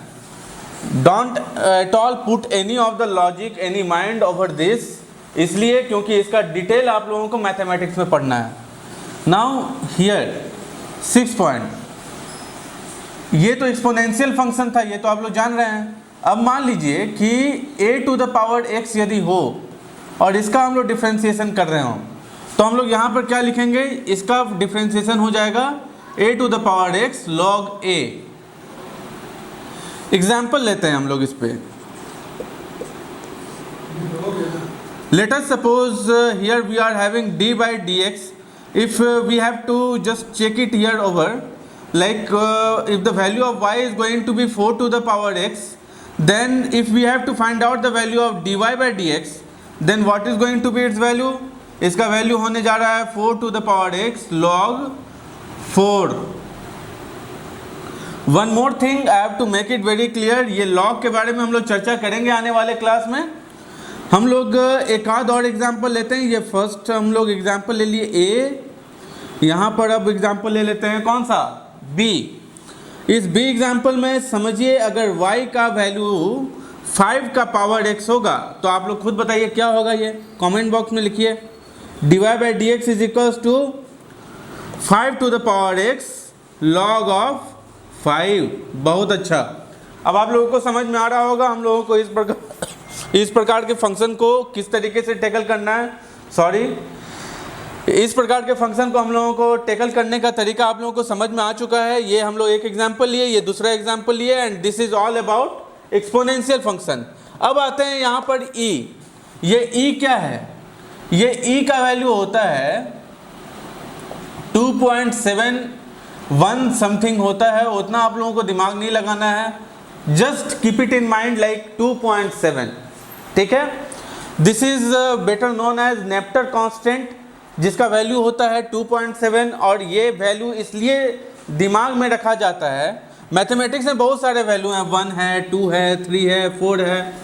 Don't at all put any of the logic, any mind over this, इसलिए क्योंकि इसका डिटेल आप लोगों को मैथमेटिक्स में पढ़ना है। नाउ हियर 6 पॉइंट, ये तो एक्सपोनेंशियल फंक्शन था, ये तो आप लोग जान रहे हैं। अब मान लीजिए कि a to the power x यदि हो और इसका हम लोग डिफरेंशिएशन कर रहे हो, तो हम लोग यहाँ पर क्या लिखेंगे? इसका डिफरेंशिएशन हो जाएगा a to the power x log a। Example लेते हैं हम लोग इस पे। Let us suppose here we are having d/dx. If we have to just check it here over, like if the value of y is going to be 4 to the power x, then if we have to find out the value of dy/dx, then what is going to be its value? इसका वैल्यू होने जा रहा है 4 to the power x log 4. One more thing I have to make it very clear, ये log के बारे में हम लोग चर्चा करेंगे आने वाले क्लास में। हम लोग एक आध और एग्जाम्पल लेते हैं। ये फर्स्ट हम लोग एग्जाम्पल ले लिए ए, यहाँ पर अब एग्जाम्पल ले लेते हैं कौन सा? बी। इस बी एग्जाम्पल में समझिए, अगर y का वैल्यू 5 का पावर x होगा तो आप लोग खुद बताइए क्या होगा। ये कमेंट बॉक्स में लिखिए। dy/dx is equals to 5 to the power x log of 5। बहुत अच्छा। अब आप लोगों को समझ में आ रहा होगा हम लोगों को इस प्रकार के फंक्शन को किस तरीके से टैकल करना है। इस प्रकार के फंक्शन को हम लोगों को टैकल करने का तरीका आप लोगों को समझ में आ चुका है। ये हम लोग एक एग्जांपल लिए, ये दूसरा एग्जांपल लिए, and this is all about exponential function. अब आते हैं यहाँ पर e। ये e क्या है? ये e का वैल्यू होता है 2.71 समथिंग होता है। उतना आप लोगों को दिमाग नहीं लगाना है, just keep it in mind like 2.7, ठीक है। This is better known as Napier constant, जिसका वैल्यू होता है 2.7। और ये वैल्यू इसलिए दिमाग में रखा जाता है, मैथमेटिक्स में बहुत सारे वैल्यू हैं, 1 है, 2 है, 3 है, 4 है,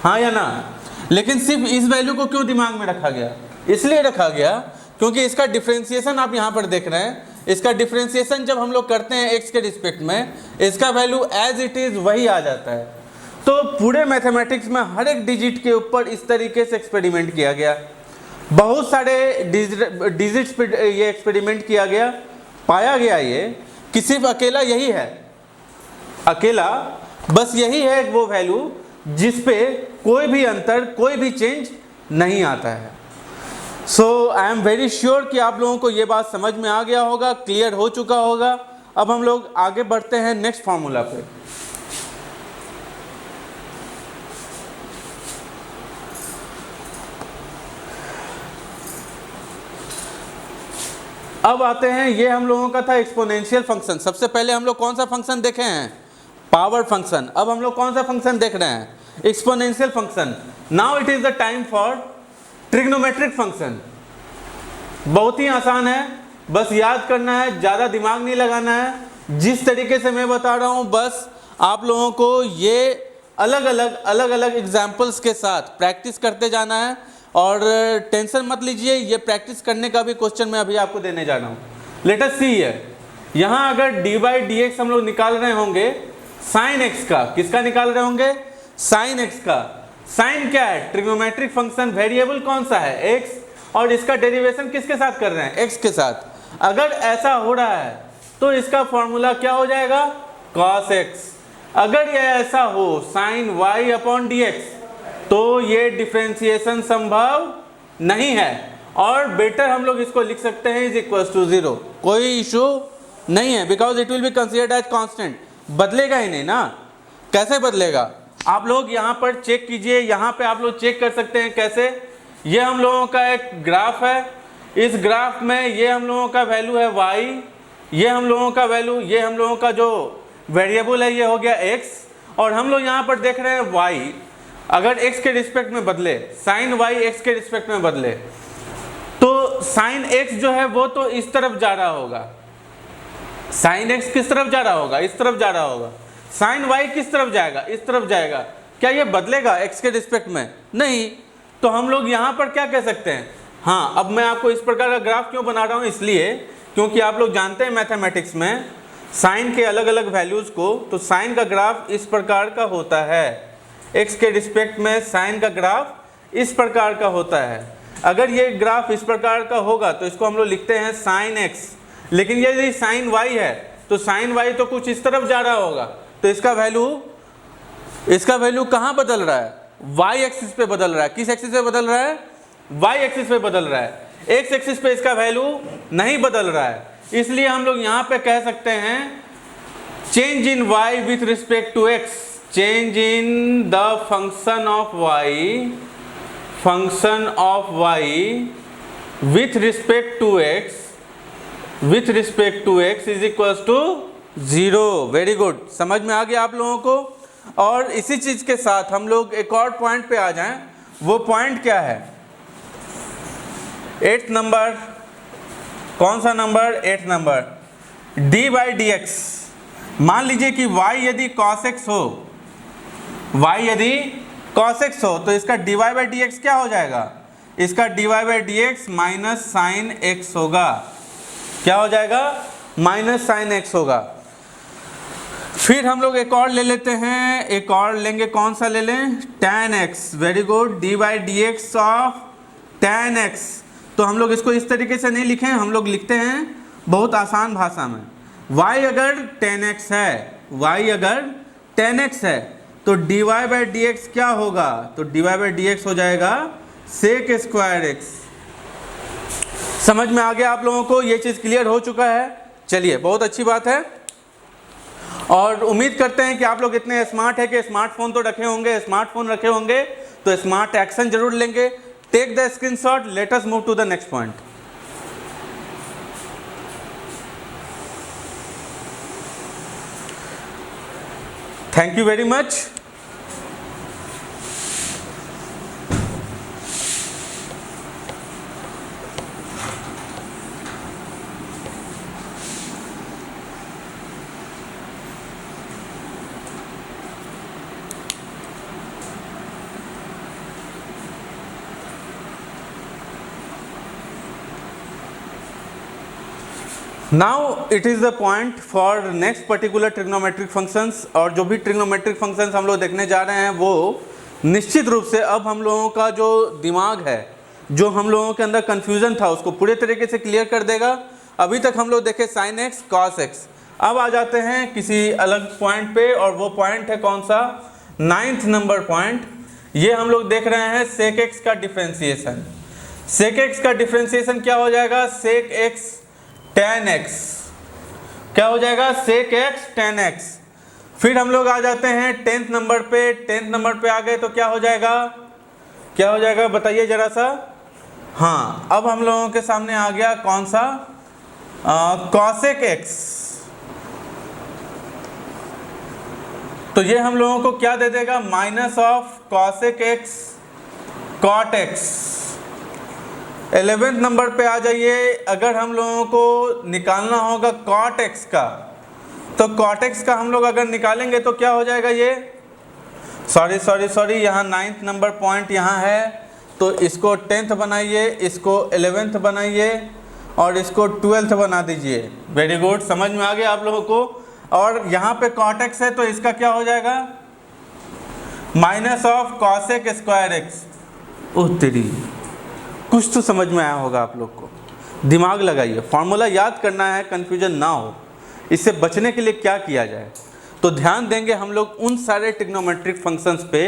हाँ या ना, लेकिन सिर्फ इस वैल्यू को क्यों दिमाग में रखा गया? इसलिए रखा गया क्योंकि इसका डिफरेंशिएशन आप यहाँ पर देख रहे हैं। इसका डिफरेंशिएशन जब हम लोग करते हैं x के रिस्पेक्ट में, इसका वैल्यू एज इट इज़ वही आ जाता है। तो पूरे मैथमेटिक्स में हर एक डिजिट के ऊपर इस तरीके से एक्सपेरिमेंट किया गया। बहुत सारे डिजिट्स पे ये एक्सपेरिमेंट किया गया, पाया गया ये कि सिर्फ अकेला यही है, अकेला बस यही है वो वैल्यू जिस पे कोई भी अंतर, कोई भी चेंज नहीं आता है। सो आई एम वेरी श्योर कि आप लोगों को ये बात समझ में आ गया होगा, क्लियर हो चुका होगा। अब हम लोग आगे बढ़ते हैं नेक्स्ट फार्मूला पे। अब आते हैं, ये हम लोगों का था एक्सपोनेंशियल फंक्शन। सबसे पहले हम लोग कौन सा फंक्शन देखे हैं? Power function. अब हम लोग कौन सा फंक्शन देख रहे हैं? Exponential function. Now it is the time for trigonometric function. बहुत ही आसान है, बस याद करना है, ज़्यादा दिमाग नहीं लगाना है। जिस तरीके से मैं बता रहा हूँ बस आप लोगों को ये अलग अलग एग्जाम्पल्स के साथ प्रैक्टिस करते जाना है, और टेंशन मत लीजिए, ये प्रैक्टिस करने का भी क्वेश्चन मैं अभी आपको देने जा रहा हूँ। लेट अस सी है, यहाँ अगर डी बाई डी एक्स हम लोग निकाल रहे होंगे साइन एक्स का, किसका निकाल रहे होंगे? साइन एक्स का। साइन क्या है? Trigonometric function. वेरिएबल कौन सा है? एक्स, और इसका डेरिवेशन किसके साथ कर रहे हैं? एक्स के साथ। अगर ऐसा हो रहा है तो इसका फॉर्मूला क्या हो जाएगा? Cos x. अगर ये ऐसा हो sine y upon D x, तो ये डिफरेंशिएशन संभव नहीं है, और बेटर हम लोग इसको लिख सकते हैं इज इक्वल टू 0। कोई इशू नहीं है, because it will be considered as constant. बदलेगा ही नहीं ना। कैसे बदलेगा? आप लोग यहाँ पर चेक कीजिए, यहाँ पे आप लोग चेक कर सकते हैं कैसे। ये हम लोगों का एक ग्राफ है, इस ग्राफ में ये हम लोगों का वैल्यू है y, ये हम लोगों का वैल्यू, ये हम लोगों का जो वेरिएबल है ये हो गया x, और हम लोग यहाँ पर देख रहे हैं y। अगर x के रिस्पेक्ट में बदले, साइन y x के रिस्पेक्ट में बदले, तो साइन x जो है वो तो इस तरफ जा रहा होगा। साइन x किस तरफ जा रहा होगा? इस तरफ जा रहा होगा। साइन y किस तरफ जाएगा? इस तरफ जाएगा। क्या ये बदलेगा x के रिस्पेक्ट में? नहीं। तो हम लोग यहाँ पर क्या कह सकते हैं? हाँ, अब मैं आपको इस प्रकार का ग्राफ क्यों बना रहा हूँ? इसलिए क्योंकि आप लोग जानते हैं मैथमेटिक्स में साइन के अलग अलग वैल्यूज़ को, तो साइन का ग्राफ इस प्रकार का होता है। x के रिस्पेक्ट में साइन का ग्राफ इस प्रकार का होता है। अगर ये ग्राफ इस प्रकार का होगा तो इसको हम लोग लिखते हैं साइन x। लेकिन यदि साइन y है तो साइन y तो कुछ इस तरफ जा रहा होगा, तो इसका वैल्यू कहाँ बदल रहा है? y एक्सिस पे बदल रहा है। किस एक्सिस पे बदल रहा है? y एक्सिस पे बदल रहा है। x एक्सिस पे इसका वैल्यू नहीं बदल रहा है। इसलिए हम लोग यहाँ पे कह सकते हैं change in y with respect to x, change in the function of y with respect to x is equals to 0। Very good, समझ में आ गया आप लोगों को। और इसी चीज के साथ हम लोग एक और पॉइंट पे आ जाएं। वो पॉइंट क्या है? 8th number. कौन सा number? 8th number. d by d x. मान लीजिए कि y यदि cos x हो, तो इसका dy बाई डी एक्स क्या हो जाएगा? इसका dy by d x minus sine x होगा। क्या हो जाएगा? माइनस साइन एक्स होगा। फिर हम लोग एक और ले लेते हैं, एक और लेंगे। कौन सा ले लें? tan x। Very good, d by d x of tan x। तो हम लोग इसको इस तरीके से नहीं लिखें, हम लोग लिखते हैं बहुत आसान भाषा में। y अगर tan x है, तो dy बाई डी एक्स क्या होगा? तो dy बाई डी एक्स हो जाएगा सेक स्क्वायर एक्स। समझ में आ गया आप लोगों को? ये चीज़ क्लियर हो चुका है। चलिए, बहुत अच्छी बात है, और उम्मीद करते हैं कि आप लोग इतने स्मार्ट है कि स्मार्टफोन तो रखे होंगे। स्मार्टफोन रखे होंगे तो स्मार्ट एक्शन जरूर लेंगे। Take the screenshot, let us move to the next point. Thank you very much. Now it is the point for next particular trigonometric functions. और जो भी ट्रिग्नोमेट्रिक फंक्शंस हम लोग देखने जा रहे हैं वो निश्चित रूप से अब हम लोगों का जो दिमाग है, जो हम लोगों के अंदर कन्फ्यूज़न था, उसको पूरे तरीके से क्लियर कर देगा। अभी तक हम लोग देखे साइन एक्स, कॉस एक्स। अब आ जाते हैं किसी अलग पॉइंट पे, और वो पॉइंट है कौन सा? 9th number point. ये हम लोग देख रहे हैं सेक एक्स का डिफ्रेंसिएशन। सेक एक्स का डिफ्रेंसिएशन क्या हो जाएगा? Sec x tan x। क्या हो जाएगा? सेक x tan x। फिर हम लोग आ जाते हैं 10th नंबर पे। 10th नंबर पे आ गए तो क्या हो जाएगा? क्या हो जाएगा बताइए जरा सा। हाँ, अब हम लोगों के सामने आ गया कौन सा? कॉसेक एक्स, तो ये हम लोगों को क्या दे देगा, minus of cosec X cot X. 11वें नंबर पे आ जाइए, अगर हम लोगों को निकालना होगा कॉट एक्स का, तो कॉट एक्स का हम लोग अगर निकालेंगे तो क्या हो जाएगा, ये सॉरी यहाँ 9th नंबर पॉइंट यहाँ है, तो इसको 10th बनाइए, इसको 11th बनाइए और इसको 12th बना दीजिए। वेरी गुड, समझ में आ गया आप लोगों को। और यहाँ पे कॉट एक्स है तो इसका क्या हो जाएगा, minus of cosec square X. ओह तेरी, कुछ तो समझ में आया होगा आप लोग को। दिमाग लगाइए, फॉर्मूला याद करना है, कंफ्यूजन ना हो। इससे बचने के लिए क्या किया जाए, तो ध्यान देंगे हम लोग उन सारे ट्रिग्नोमेट्रिक फंक्शंस पे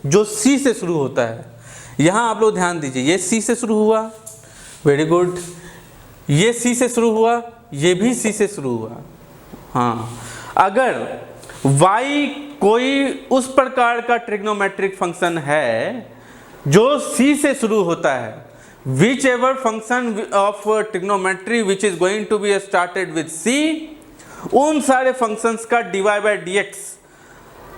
जो सी से शुरू होता है। यहाँ आप लोग ध्यान दीजिए, ये सी से शुरू हुआ, वेरी गुड, ये सी से शुरू हुआ, ये भी सी से शुरू हुआ। हाँ, अगर y कोई उस प्रकार का ट्रिग्नोमेट्रिक फंक्शन है जो c से शुरू होता है, whichever function of trigonometry which is going to be started with c, उन सारे फंक्शंस का dy by dx,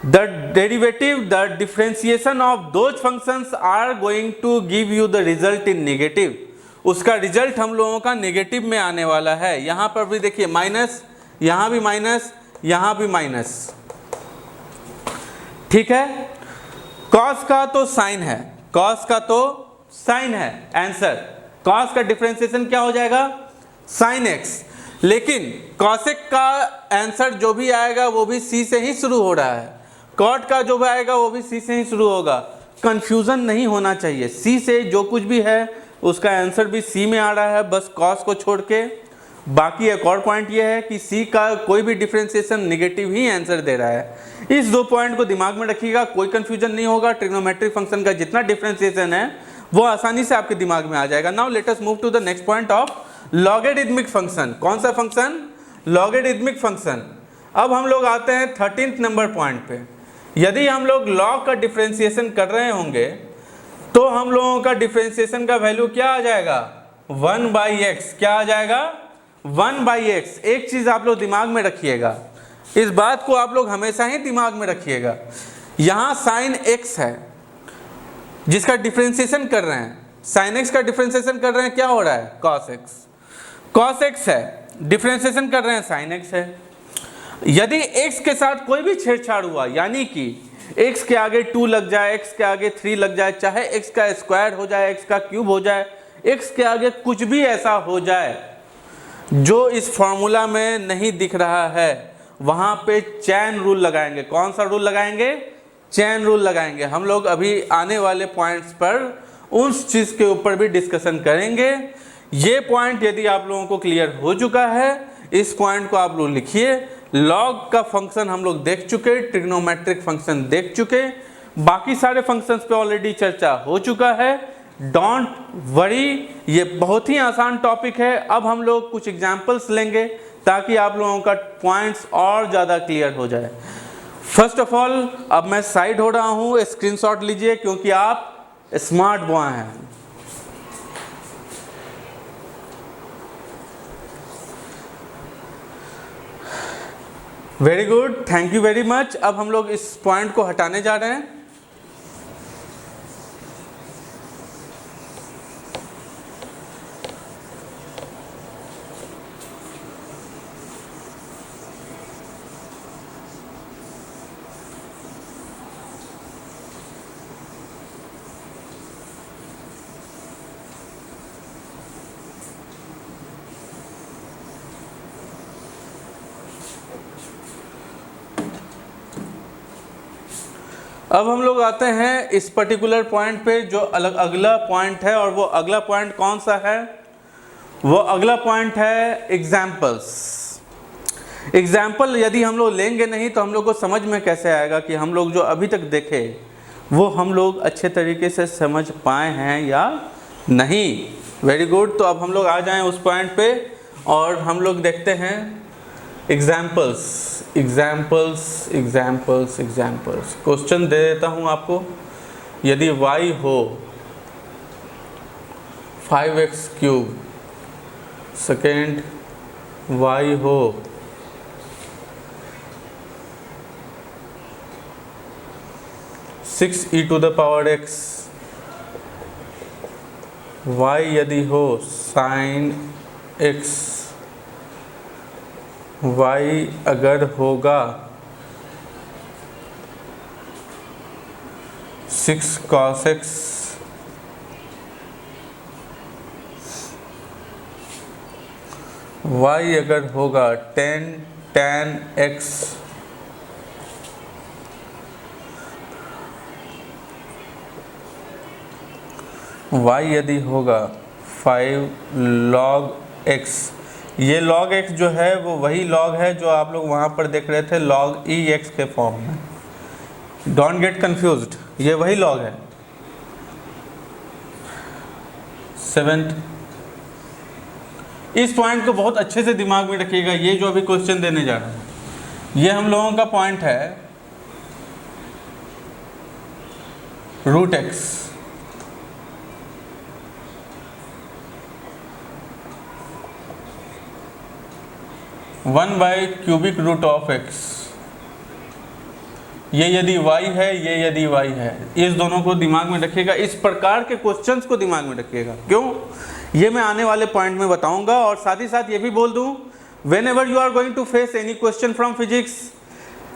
the derivative, the differentiation of those functions are going to give you the result in negative। उसका रिजल्ट हम लोगों का नेगेटिव में आने वाला है। यहाँ पर भी देखिए माइनस, यहाँ भी माइनस, यहाँ भी माइनस, ठीक है। कॉस का तो साइन है, कॉस का तो साइन है आंसर। कॉस का डिफरेंशिएशन क्या हो जाएगा, साइन एक्स। लेकिन कॉसेक का आंसर जो भी आएगा वो भी सी से ही शुरू हो रहा है, कॉट का जो भी आएगा वो भी सी से ही शुरू होगा। कंफ्यूजन नहीं होना चाहिए, सी से जो कुछ भी है उसका आंसर भी सी में आ रहा है, बस कॉस को छोड़ के। बाकी एक और पॉइंट ये है कि सी का कोई भी डिफरेंशिएशन नेगेटिव ही आंसर दे रहा है। इस दो पॉइंट को दिमाग में रखिएगा, कोई कंफ्यूजन नहीं होगा। ट्रिग्नोमेट्रिक फंक्शन का जितना डिफरेंशिएशन है वो आसानी से आपके दिमाग में आ जाएगा। Now let us move to the next point of logarithmic function. कौन सा फंक्शन, लॉगरिथमिक फंक्शन। अब हम लोग आते हैं 13th नंबर पॉइंट पे। यदि हम लोग लॉग का डिफरेंशिएशन कर रहे होंगे तो हम लोगों का डिफरेंशिएशन का वैल्यू क्या आ जाएगा, 1/x। क्या आ जाएगा, 1/x। एक चीज आप लोग दिमाग में रखिएगा, इस बात को आप लोग हमेशा ही दिमाग में रखिएगा। यहाँ साइन x है जिसका डिफरेंशिएशन कर रहे हैं, साइन x का डिफरेंशिएशन कर रहे हैं, क्या हो रहा है, cos x। cos x है, डिफरेंशिएशन कर रहे हैं, साइन x है। यदि x के साथ कोई भी छेड़छाड़ हुआ, यानी कि x के आगे 2 लग जाए, x के आगे 3 लग जाए, चाहे x का स्क्वायर हो जाए, x का क्यूब हो जाए, x के आगे कुछ भी ऐसा हो जाए जो इस फॉर्मूला में नहीं दिख रहा है, वहाँ पे चैन रूल लगाएंगे। कौन सा रूल लगाएंगे, चैन रूल लगाएंगे। हम लोग अभी आने वाले पॉइंट्स पर उस चीज़ के ऊपर भी डिस्कशन करेंगे। ये पॉइंट यदि आप लोगों को क्लियर हो चुका है, इस पॉइंट को आप लोग लिखिए। लॉग का फंक्शन हम लोग देख चुके, ट्रिग्नोमेट्रिक फंक्शन देख चुके, बाकी सारे फंक्शंस पे ऑलरेडी चर्चा हो चुका है। डोंट वरी, ये बहुत ही आसान टॉपिक है। अब हम लोग कुछ एग्जाम्पल्स लेंगे ताकि आप लोगों का पॉइंट्स और ज़्यादा क्लियर हो जाए। फर्स्ट ऑफ ऑल अब मैं साइड हो रहा हूँ, स्क्रीनशॉट लीजिए क्योंकि आप स्मार्ट बॉय हैं। Very good, thank you very much. अब हम लोग इस पॉइंट को हटाने जा रहे हैं। अब हम लोग आते हैं इस पर्टिकुलर पॉइंट पे जो अगला पॉइंट है, और वो अगला पॉइंट कौन सा है, वो अगला पॉइंट है एग्जाम्पल्स। एग्जाम्पल यदि हम लोग लेंगे नहीं तो हम लोग को समझ में कैसे आएगा कि हम लोग जो अभी तक देखे वो हम लोग अच्छे तरीके से समझ पाए हैं या नहीं। वेरी गुड, तो अब हम लोग आ जाएं उस पॉइंट पे और हम लोग देखते हैं एग्जाम्पल्स। एग्जाम्पल्स क्वेश्चन दे देता हूँ आपको। यदि y हो 5x³ सेकेंड y हो six e to the power x, y यदि हो साइन x, y अगर होगा 6 cos x, y अगर होगा 10 tan x, y यदि होगा 5 log x, ये log x जो है वो वही log है जो आप लोग वहाँ पर देख रहे थे log e x के फॉर्म में, डोंट गेट कंफ्यूज्ड, ये वही log है। 7th, इस पॉइंट को बहुत अच्छे से दिमाग में रखिएगा, ये जो अभी क्वेश्चन देने जा रहा हूँ ये हम लोगों का पॉइंट है root x, one by cubic root of x, ये यदि y है, ये यदि y है, इस दोनों को दिमाग में रखिएगा, इस प्रकार के क्वेश्चंस को दिमाग में रखिएगा। क्यों? ये मैं आने वाले पॉइंट में बताऊंगा। और साथ ही साथ ये भी बोल दूं, whenever you are going to face any question from physics,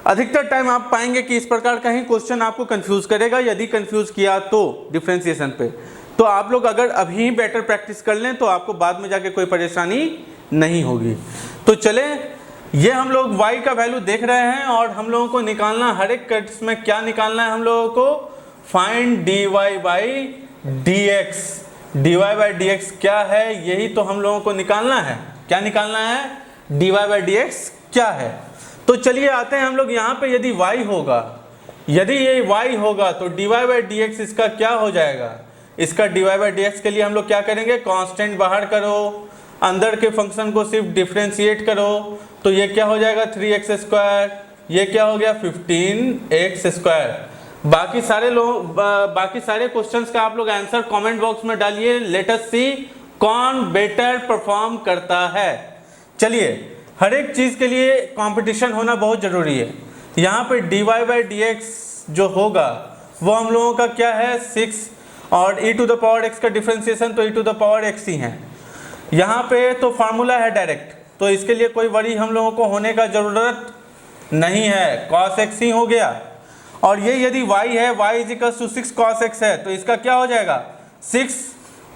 अधिकतर टाइम आप पाएंगे कि इस प्रकार का ही क्वेश्चन आपको कंफ्यूज करेगा। यदि कंफ्यूज किया तो डिफरेंशिएशन पे, तो आप लोग अगर अभी बेटर प्रैक्टिस कर लें तो आपको बाद में जाके कोई परेशानी नहीं होगी। तो चले, ये हम लोग y का वैल्यू देख रहे हैं और हम लोगों को निकालना, हर एक केस में क्या निकालना है हम लोगों को, find dy by dx, dy by dx क्या है, यही तो हम लोगों को निकालना है। क्या निकालना है? dy बाई dx क्या है। तो चलिए आते हैं हम लोग यहाँ पे, यदि y होगा, यदि ये y होगा तो dy बाई dx इसका क्या हो जाएगा, इसका dy बाई dx के लिए हम लोग क्या करेंगे, कांस्टेंट बाहर करो, अंदर के फंक्शन को सिर्फ डिफरेंशिएट करो, तो ये क्या हो जाएगा 3x स्क्वायर, ये क्या हो गया 15x स्क्वायर। बाकी सारे क्वेश्चंस का आप लोग आंसर कमेंट बॉक्स में डालिए, लेट अस सी कौन बेटर परफॉर्म करता है। चलिए, हर एक चीज के लिए कंपटीशन होना बहुत जरूरी है। यहाँ पे dy बाई dx जो होगा वो हम लोगों का क्या है 6, और e to the power x का डिफरेंशिएशन तो e to the power x ही है। यहाँ पे तो फार्मूला है डायरेक्ट, तो इसके लिए कोई वरी हम लोगों को होने का ज़रूरत नहीं है, cos x ही हो गया। और ये यदि y है, y is equals to 6 cos x है, तो इसका क्या हो जाएगा 6,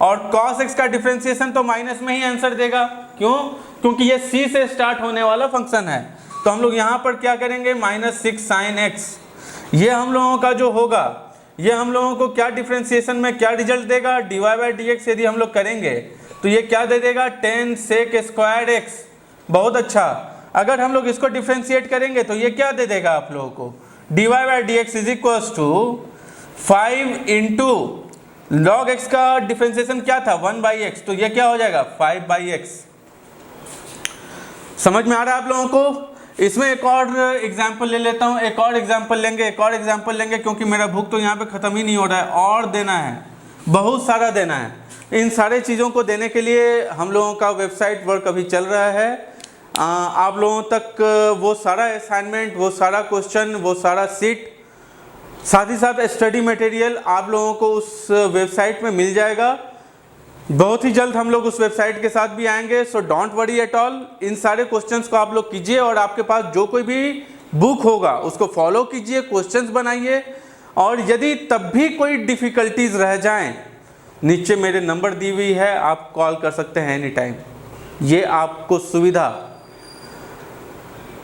और cos x का डिफरेंशिएशन तो माइनस में ही आंसर देगा। क्यों? क्योंकि ये c से स्टार्ट होने वाला फंक्शन है। तो हम लोग यहाँ पर क्या करेंगे, -6 sin x, ये हम लोगों का जो होगा, ये हम लोगों को क्या डिफरेंशिएशन में क्या रिजल्ट देगा, dy बाई dx यदि हम लोग करेंगे तो ये क्या दे देगा 10 sec स्क्वायर x। बहुत अच्छा। अगर हम लोग इसको डिफरेंशिएट करेंगे तो ये क्या दे देगा आप लोगों को, dy by dx is equals to 5 into log x का डिफरेंशिएशन क्या था 1 बाई एक्स, तो ये क्या हो जाएगा 5 बाई एक्स। समझ में आ रहा है आप लोगों को? इसमें एक और एग्जाम्पल ले लेता हूँ, एक और एग्जाम्पल लेंगे, क्योंकि मेरा भूख तो यहाँ पे ख़त्म ही नहीं हो रहा है, और देना है, बहुत सारा देना है। इन सारे चीज़ों को देने के लिए हम लोगों का वेबसाइट वर्क अभी चल रहा है। आप लोगों तक वो सारा असाइनमेंट, वो सारा क्वेश्चन, वो सारा सीट, साथ ही साथ स्टडी मटेरियल आप लोगों को उस वेबसाइट में मिल जाएगा। बहुत ही जल्द हम लोग उस वेबसाइट के साथ भी आएंगे, so don't worry at all. इन सारे क्वेश्चंस को आप लोग कीजिए, और आपके पास जो कोई भी बुक होगा उसको फॉलो कीजिए, क्वेश्चंस बनाइए। और यदि तब भी कोई डिफ़िकल्टीज रह जाएं, नीचे मेरे नंबर दी हुई है, आप कॉल कर सकते हैं एनी टाइम। ये आपको सुविधा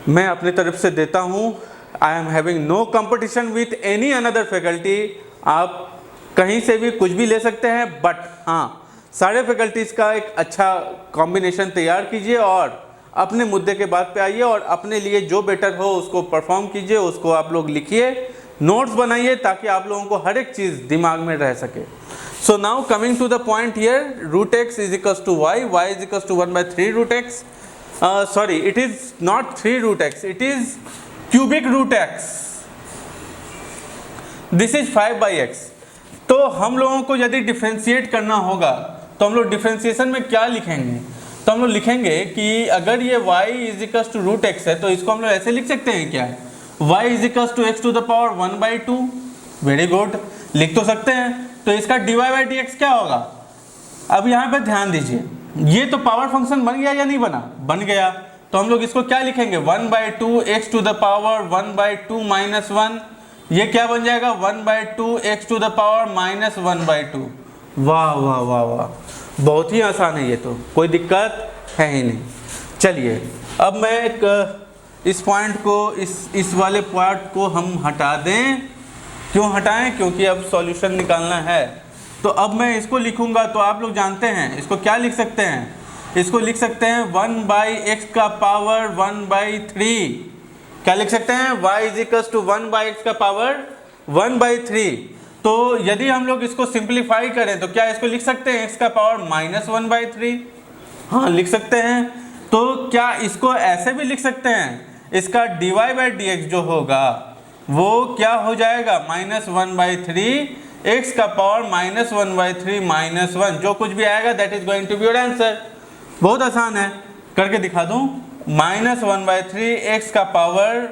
मैं अपनी तरफ से देता हूँ। I am having no competition with any another faculty. आप कहीं से भी कुछ भी ले सकते हैं, बट हाँ, सारे फैकल्टीज़ का एक अच्छा कॉम्बिनेशन तैयार कीजिए और अपने मुद्दे के बात पे आइए, और अपने लिए जो बेटर हो उसको परफॉर्म कीजिए, उसको आप लोग लिखिए, नोट्स बनाइए, ताकि आप लोगों को हर एक चीज़ दिमाग में रह सके। So now coming to the point here, root x is equals to y is equals to 1 by 3 root x. Sorry, it is not 3 root x, it is cubic root x. This is 5 by x. तो हम लोगों को यदि डिफरेंशिएट करना होगा तो हम लोग डिफरेंशिएशन में क्या लिखेंगे, तो हम लोग लिखेंगे कि अगर ये y is equals to root x है तो इसको हम लोग ऐसे लिख सकते हैं क्या, y is equals to x to the power 1/2। Very good, लिख तो सकते हैं। तो इसका dy बाई डी एक्स क्या होगा। अब यहाँ पे ध्यान दीजिए, ये तो पावर फंक्शन बन गया या नहीं बना, बन गया। तो हम लोग इसको क्या लिखेंगे, 1/2 x to the power 1/2 minus 1। ये क्या बन जाएगा, 1/2 x to the power minus 1/2। वाह वाह वाह वाह, बहुत ही आसान है, ये तो कोई दिक्कत है ही नहीं। चलिए अब मैं एक इस पॉइंट को इस वाले पार्ट को हम हटा दें। क्यों हटाएं, क्योंकि अब सॉल्यूशन निकालना है। तो अब मैं इसको लिखूंगा, तो आप लोग जानते हैं इसको क्या लिख सकते हैं, इसको लिख सकते हैं 1/x का पावर 1/3। क्या लिख सकते हैं, y is equals to 1/x का पावर 1/3। तो यदि हम लोग इसको सिंप्लीफाई करें तो क्या इसको लिख सकते हैं x का पावर -1/3। हाँ लिख सकते हैं। तो क्या इसको ऐसे भी लिख सकते हैं, इसका dy बाई डी एक्स जो होगा वो क्या हो जाएगा, -1/3 x का पावर -1/3 माइनस 1। जो कुछ भी आएगा that is going to be your answer. बहुत आसान है, करके दिखा दूं। -1/3 x का पावर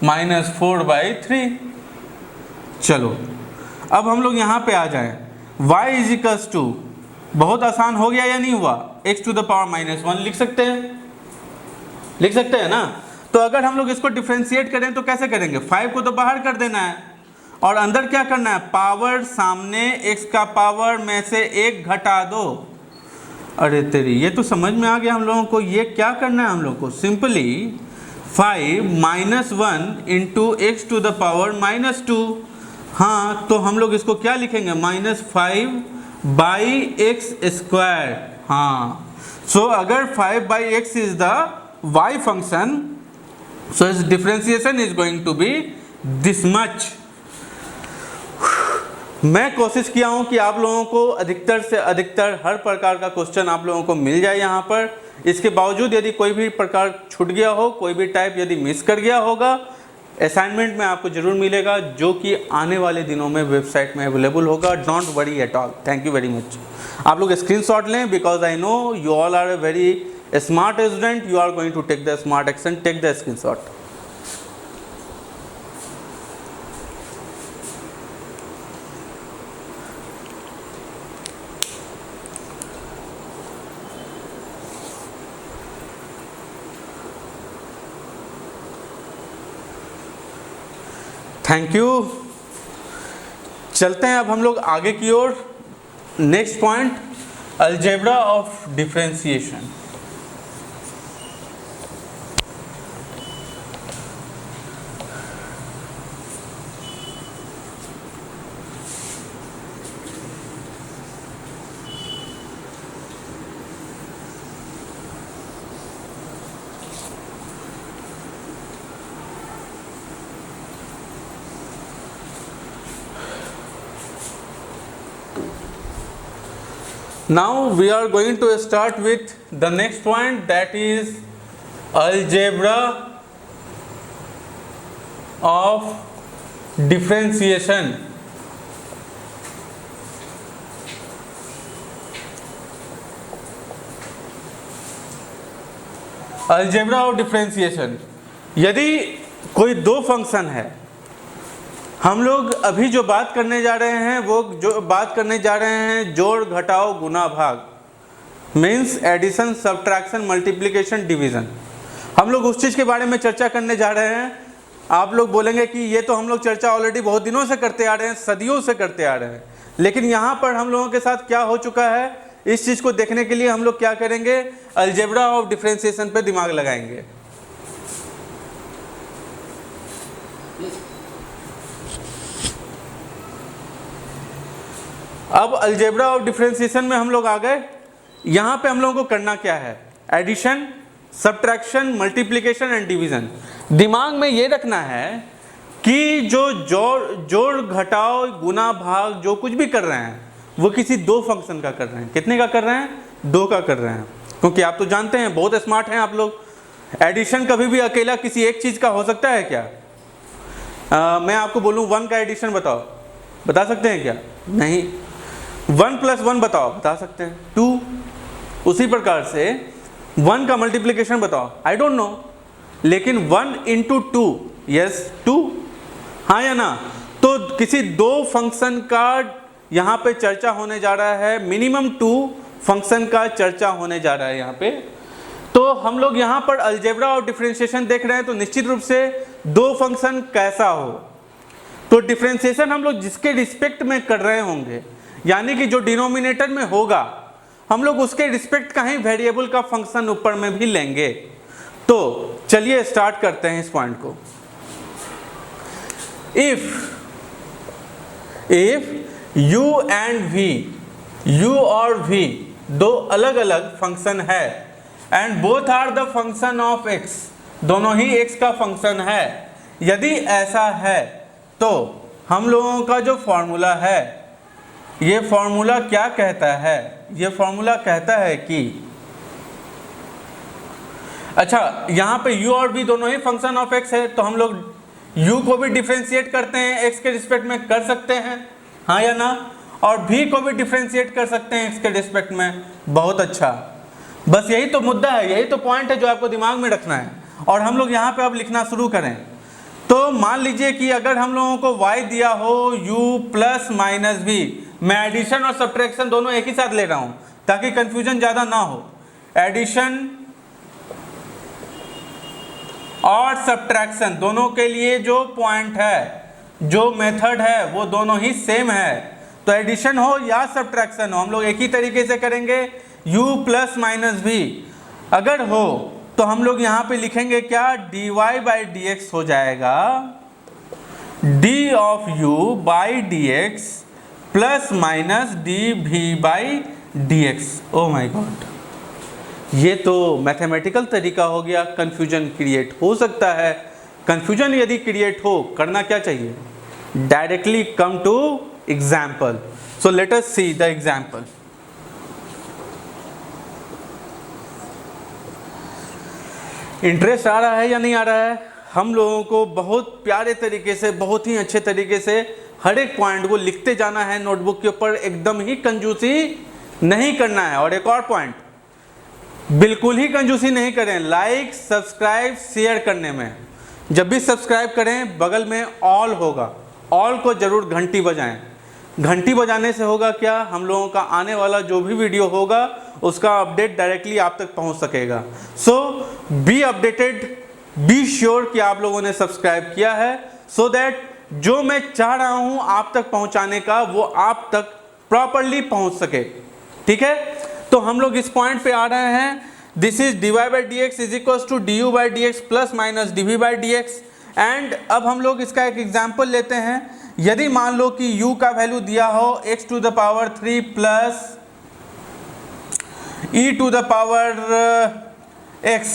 -4/3। चलो अब हम लोग यहाँ पे आ जाएं, y इज इक्वल्स टू, बहुत आसान हो गया या नहीं हुआ, x टू द पावर -1 लिख सकते हैं, लिख सकते हैं ना। तो अगर हम लोग इसको डिफ्रेंशिएट करें तो कैसे करेंगे, 5 को तो बाहर कर देना है और अंदर क्या करना है, पावर सामने x का पावर में से 1 घटा दो। अरे तेरी, ये तो समझ में आ गया हम लोगों को। ये क्या करना है हम लोग को, simply 5 -1 into x to the power -2। हाँ तो हम लोग इसको क्या लिखेंगे, -5/x²। हाँ सो अगर 5/x is the y function, so its differentiation is going to be this much। मैं कोशिश किया हूं कि आप लोगों को अधिकतर से अधिकतर हर प्रकार का क्वेश्चन आप लोगों को मिल जाए यहाँ पर। इसके बावजूद यदि कोई भी प्रकार छूट गया हो, कोई भी टाइप यदि मिस कर गया होगा, असाइनमेंट में आपको जरूर मिलेगा, जो कि आने वाले दिनों में वेबसाइट में अवेलेबल होगा। Don't worry at all. Thank you very much. आप लोग स्क्रीनशॉट लें, because I know you all are a very smart student, you are going to take the smart action, take the screenshot। Thank you. चलते हैं अब हम लोग आगे की ओर। Next point, algebra of differentiation. Now we are going to start with the next point, that is algebra of differentiation। Algebra of differentiation, यदि कोई दो फंक्शन है, हम लोग अभी जो बात करने जा रहे हैं वो जो बात करने जा रहे हैं जोड़ घटाओ गुना भाग, means addition subtraction multiplication division. हम लोग उस चीज़ के बारे में चर्चा करने जा रहे हैं। आप लोग बोलेंगे कि ये तो हम लोग चर्चा ऑलरेडी बहुत दिनों से करते आ रहे हैं, सदियों से करते आ रहे हैं, लेकिन यहाँ पर हम लोगों के साथ क्या हो चुका है, इस चीज़ को देखने के लिए हम लोग क्या करेंगे, अलजेब्रा ऑफ डिफरेंशिएशन पे दिमाग लगाएंगे। अब अलजेब्रा ऑफ डिफरेंशिएशन में हम लोग आ गए। यहाँ पे हम लोगों को करना क्या है, addition subtraction multiplication and division. दिमाग में ये रखना है कि जो जोड़ घटाओ गुना भाग जो कुछ भी कर रहे हैं वो किसी दो फंक्शन का कर रहे हैं। कितने का कर रहे हैं, दो का कर रहे हैं। क्योंकि आप तो जानते हैं, बहुत स्मार्ट हैं आप लोग। एडिशन कभी भी अकेला किसी एक चीज़ का हो सकता है क्या? मैं आपको बोलूँ 1 का एडिशन बताओ, बता सकते हैं क्या? नहीं। 1 + 1 बताओ, बता सकते हैं। 2 उसी प्रकार से 1 का मल्टीप्लिकेशन बताओ, आई डोंट नो, लेकिन 1 इंटू 2, यस 2, हाँ या ना। तो किसी दो फंक्शन का यहाँ पे चर्चा होने जा रहा है, मिनिमम 2 फंक्शन का चर्चा होने जा रहा है यहाँ पे। तो हम लोग यहाँ पर अलजेब्रा और डिफरेंशिएशन देख रहे हैं, तो निश्चित रूप से दो फंक्शन कैसा हो, तो डिफरेंशिएशन हम लोग जिसके रिस्पेक्ट में कर रहे होंगे, यानी कि जो डिनोमिनेटर में होगा हम लोग उसके रिस्पेक्ट का ही वेरिएबल का फंक्शन ऊपर में भी लेंगे। तो चलिए स्टार्ट करते हैं इस पॉइंट को। If u and v, u और v दो अलग अलग फंक्शन है, and both are the function of x, दोनों ही x का फंक्शन है, यदि ऐसा है तो हम लोगों का जो फॉर्मूला है, ये फॉर्मूला क्या कहता है, ये फॉर्मूला कहता है कि अच्छा यहाँ पे u और v दोनों ही फंक्शन ऑफ x है, तो हम लोग u को भी डिफरेंशिएट करते हैं x के रिस्पेक्ट में, कर सकते हैं, हाँ या ना, और v को भी डिफरेंशिएट कर सकते हैं x के रिस्पेक्ट में। बहुत अच्छा, बस यही तो मुद्दा है, यही तो पॉइंट है जो आपको दिमाग में रखना है। और हम लोग यहाँ पे अब लिखना शुरू करें। तो मान लीजिए कि अगर हम लोगों को y दिया हो u प्लस माइनस v, मैं एडिशन और सब्ट्रैक्शन दोनों एक ही साथ ले रहा हूँ ताकि कंफ्यूजन ज़्यादा ना हो। एडिशन और सब्ट्रैक्शन दोनों के लिए जो पॉइंट है, जो मेथड है, वो दोनों ही सेम है। तो एडिशन हो या सब्ट्रैक्शन हो, हम लोग एक ही तरीके से करेंगे। u प्लस माइनस v अगर हो तो हम लोग यहाँ पे लिखेंगे क्या, dy बाई डी एक्स हो जाएगा d of u by d x plus minus d v by d x. Oh my god, ये तो मैथमेटिकल तरीका हो गया, कंफ्यूजन क्रिएट हो सकता है। कंफ्यूजन यदि क्रिएट हो, करना क्या चाहिए, directly come to example. So let us see the example. Interest आ रहा है या नहीं आ रहा है? हम लोगों को बहुत प्यारे तरीके से, बहुत ही अच्छे तरीके से हर एक पॉइंट को लिखते जाना है नोटबुक के ऊपर, एकदम ही कंजूसी नहीं करना है। और एक और पॉइंट, बिल्कुल ही कंजूसी नहीं करें लाइक सब्सक्राइब शेयर करने में। जब भी सब्सक्राइब करें बगल में ऑल होगा, ऑल को जरूर घंटी बजाएं। घंटी बजाने से होगा क्या, हम लोगों का आने वाला जो भी वीडियो होगा उसका अपडेट डायरेक्टली आप तक पहुंच सकेगा। सो बी अपडेटेड, बी श्योर कि आप लोगों ने सब्सक्राइब किया है, सो दैट जो मैं चाह रहा हूं आप तक पहुंचाने का वो आप तक प्रॉपरली पहुंच सके। ठीक है, तो हम लोग इस पॉइंट पे आ रहे हैं। This is dy by d x is equal to du by d x plus minus dv by d x. And अब हम लोग इसका एक एग्जाम्पल लेते हैं। यदि मान लो कि u का वैल्यू दिया हो x to the power 3 plus e to the power x,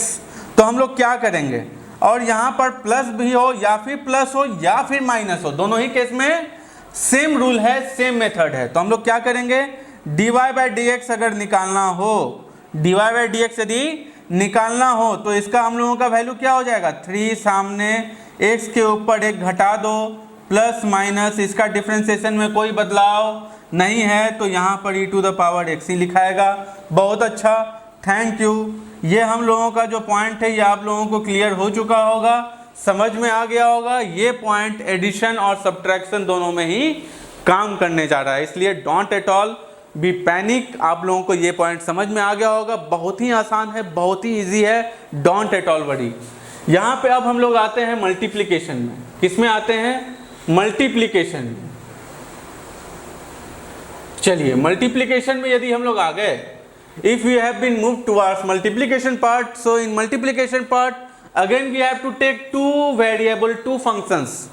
तो हम लोग क्या करेंगे, और यहाँ पर प्लस भी हो या फिर प्लस हो या फिर माइनस हो, दोनों ही केस में सेम रूल है, सेम मेथड है। तो हम लोग क्या करेंगे, dy बाई डी एक्स अगर निकालना हो, dy बाई डी एक्स यदि निकालना हो तो इसका हम लोगों का वैल्यू क्या हो जाएगा, 3 सामने x के ऊपर एक घटा दो प्लस माइनस, इसका डिफरेंशिएशन में कोई बदलाव नहीं है तो यहाँ पर e to the power x ही लिखाएगा। बहुत अच्छा, थैंक यू। ये हम लोगों का जो पॉइंट है ये आप लोगों को क्लियर हो चुका होगा, समझ में आ गया होगा। ये पॉइंट एडिशन और सब्ट्रैक्शन दोनों में ही काम करने जा रहा है, इसलिए don't at all be panic. आप लोगों को ये पॉइंट समझ में आ गया होगा, बहुत ही आसान है, बहुत ही इजी है, डोंट एट ऑल वरी। यहाँ पे अब हम लोग आते हैं मल्टीप्लिकेशन में। किस में आते हैं, मल्टीप्लिकेशन में। चलिए मल्टीप्लिकेशन में यदि हम लोग आ गए, if we have been move towards multiplication part, so in multiplication part again we have to take two variable, two functions.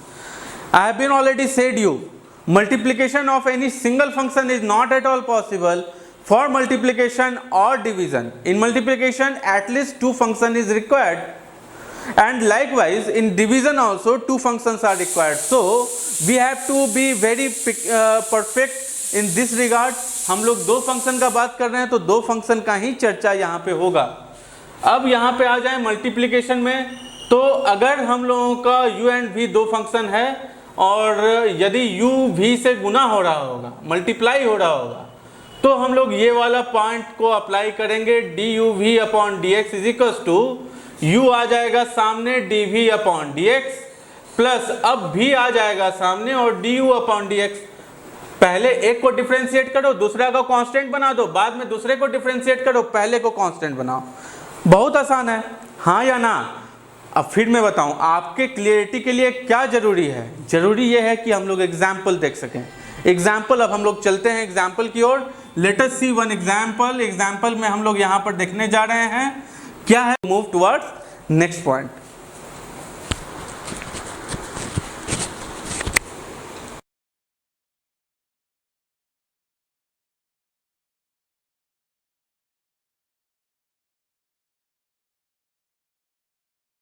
I have been already said you, multiplication of any single function is not at all possible for multiplication or division. In multiplication at least two function is required, and likewise in division also two functions are required. So we have to be very perfect in this regard. हम लोग दो फंक्शन का बात कर रहे हैं तो दो फंक्शन का ही चर्चा यहाँ पे होगा। अब यहाँ पे आ जाए मल्टीप्लिकेशन में, तो अगर हम लोगों का u एंड v दो फंक्शन है और यदि u v से गुना हो रहा होगा, मल्टीप्लाई हो रहा होगा, तो हम लोग ये वाला पॉइंट को अप्लाई करेंगे, D U V upon D x is equal to U आ जाएगा सामने D V upon D x plus अब भी आ जाएगा सामने और D U upon D X. पहले एक को डिफरेंशिएट करो, दूसरा को कांस्टेंट बना दो, बाद में दूसरे को डिफरेंशिएट करो, पहले को कांस्टेंट बनाओ। बहुत आसान है, हाँ या ना? अब फिर मैं बताऊं आपके क्लियरिटी के लिए क्या जरूरी है। जरूरी यह है कि हम लोग एग्जाम्पल देख सकें। एग्जाम्पल, अब हम लोग चलते हैं एग्जाम्पल की ओर। लेट अस सी वन एग्जाम्पल। एग्जाम्पल में हम लोग यहाँ पर देखने जा रहे हैं क्या है, मूव टुवर्ड्स नेक्स्ट पॉइंट।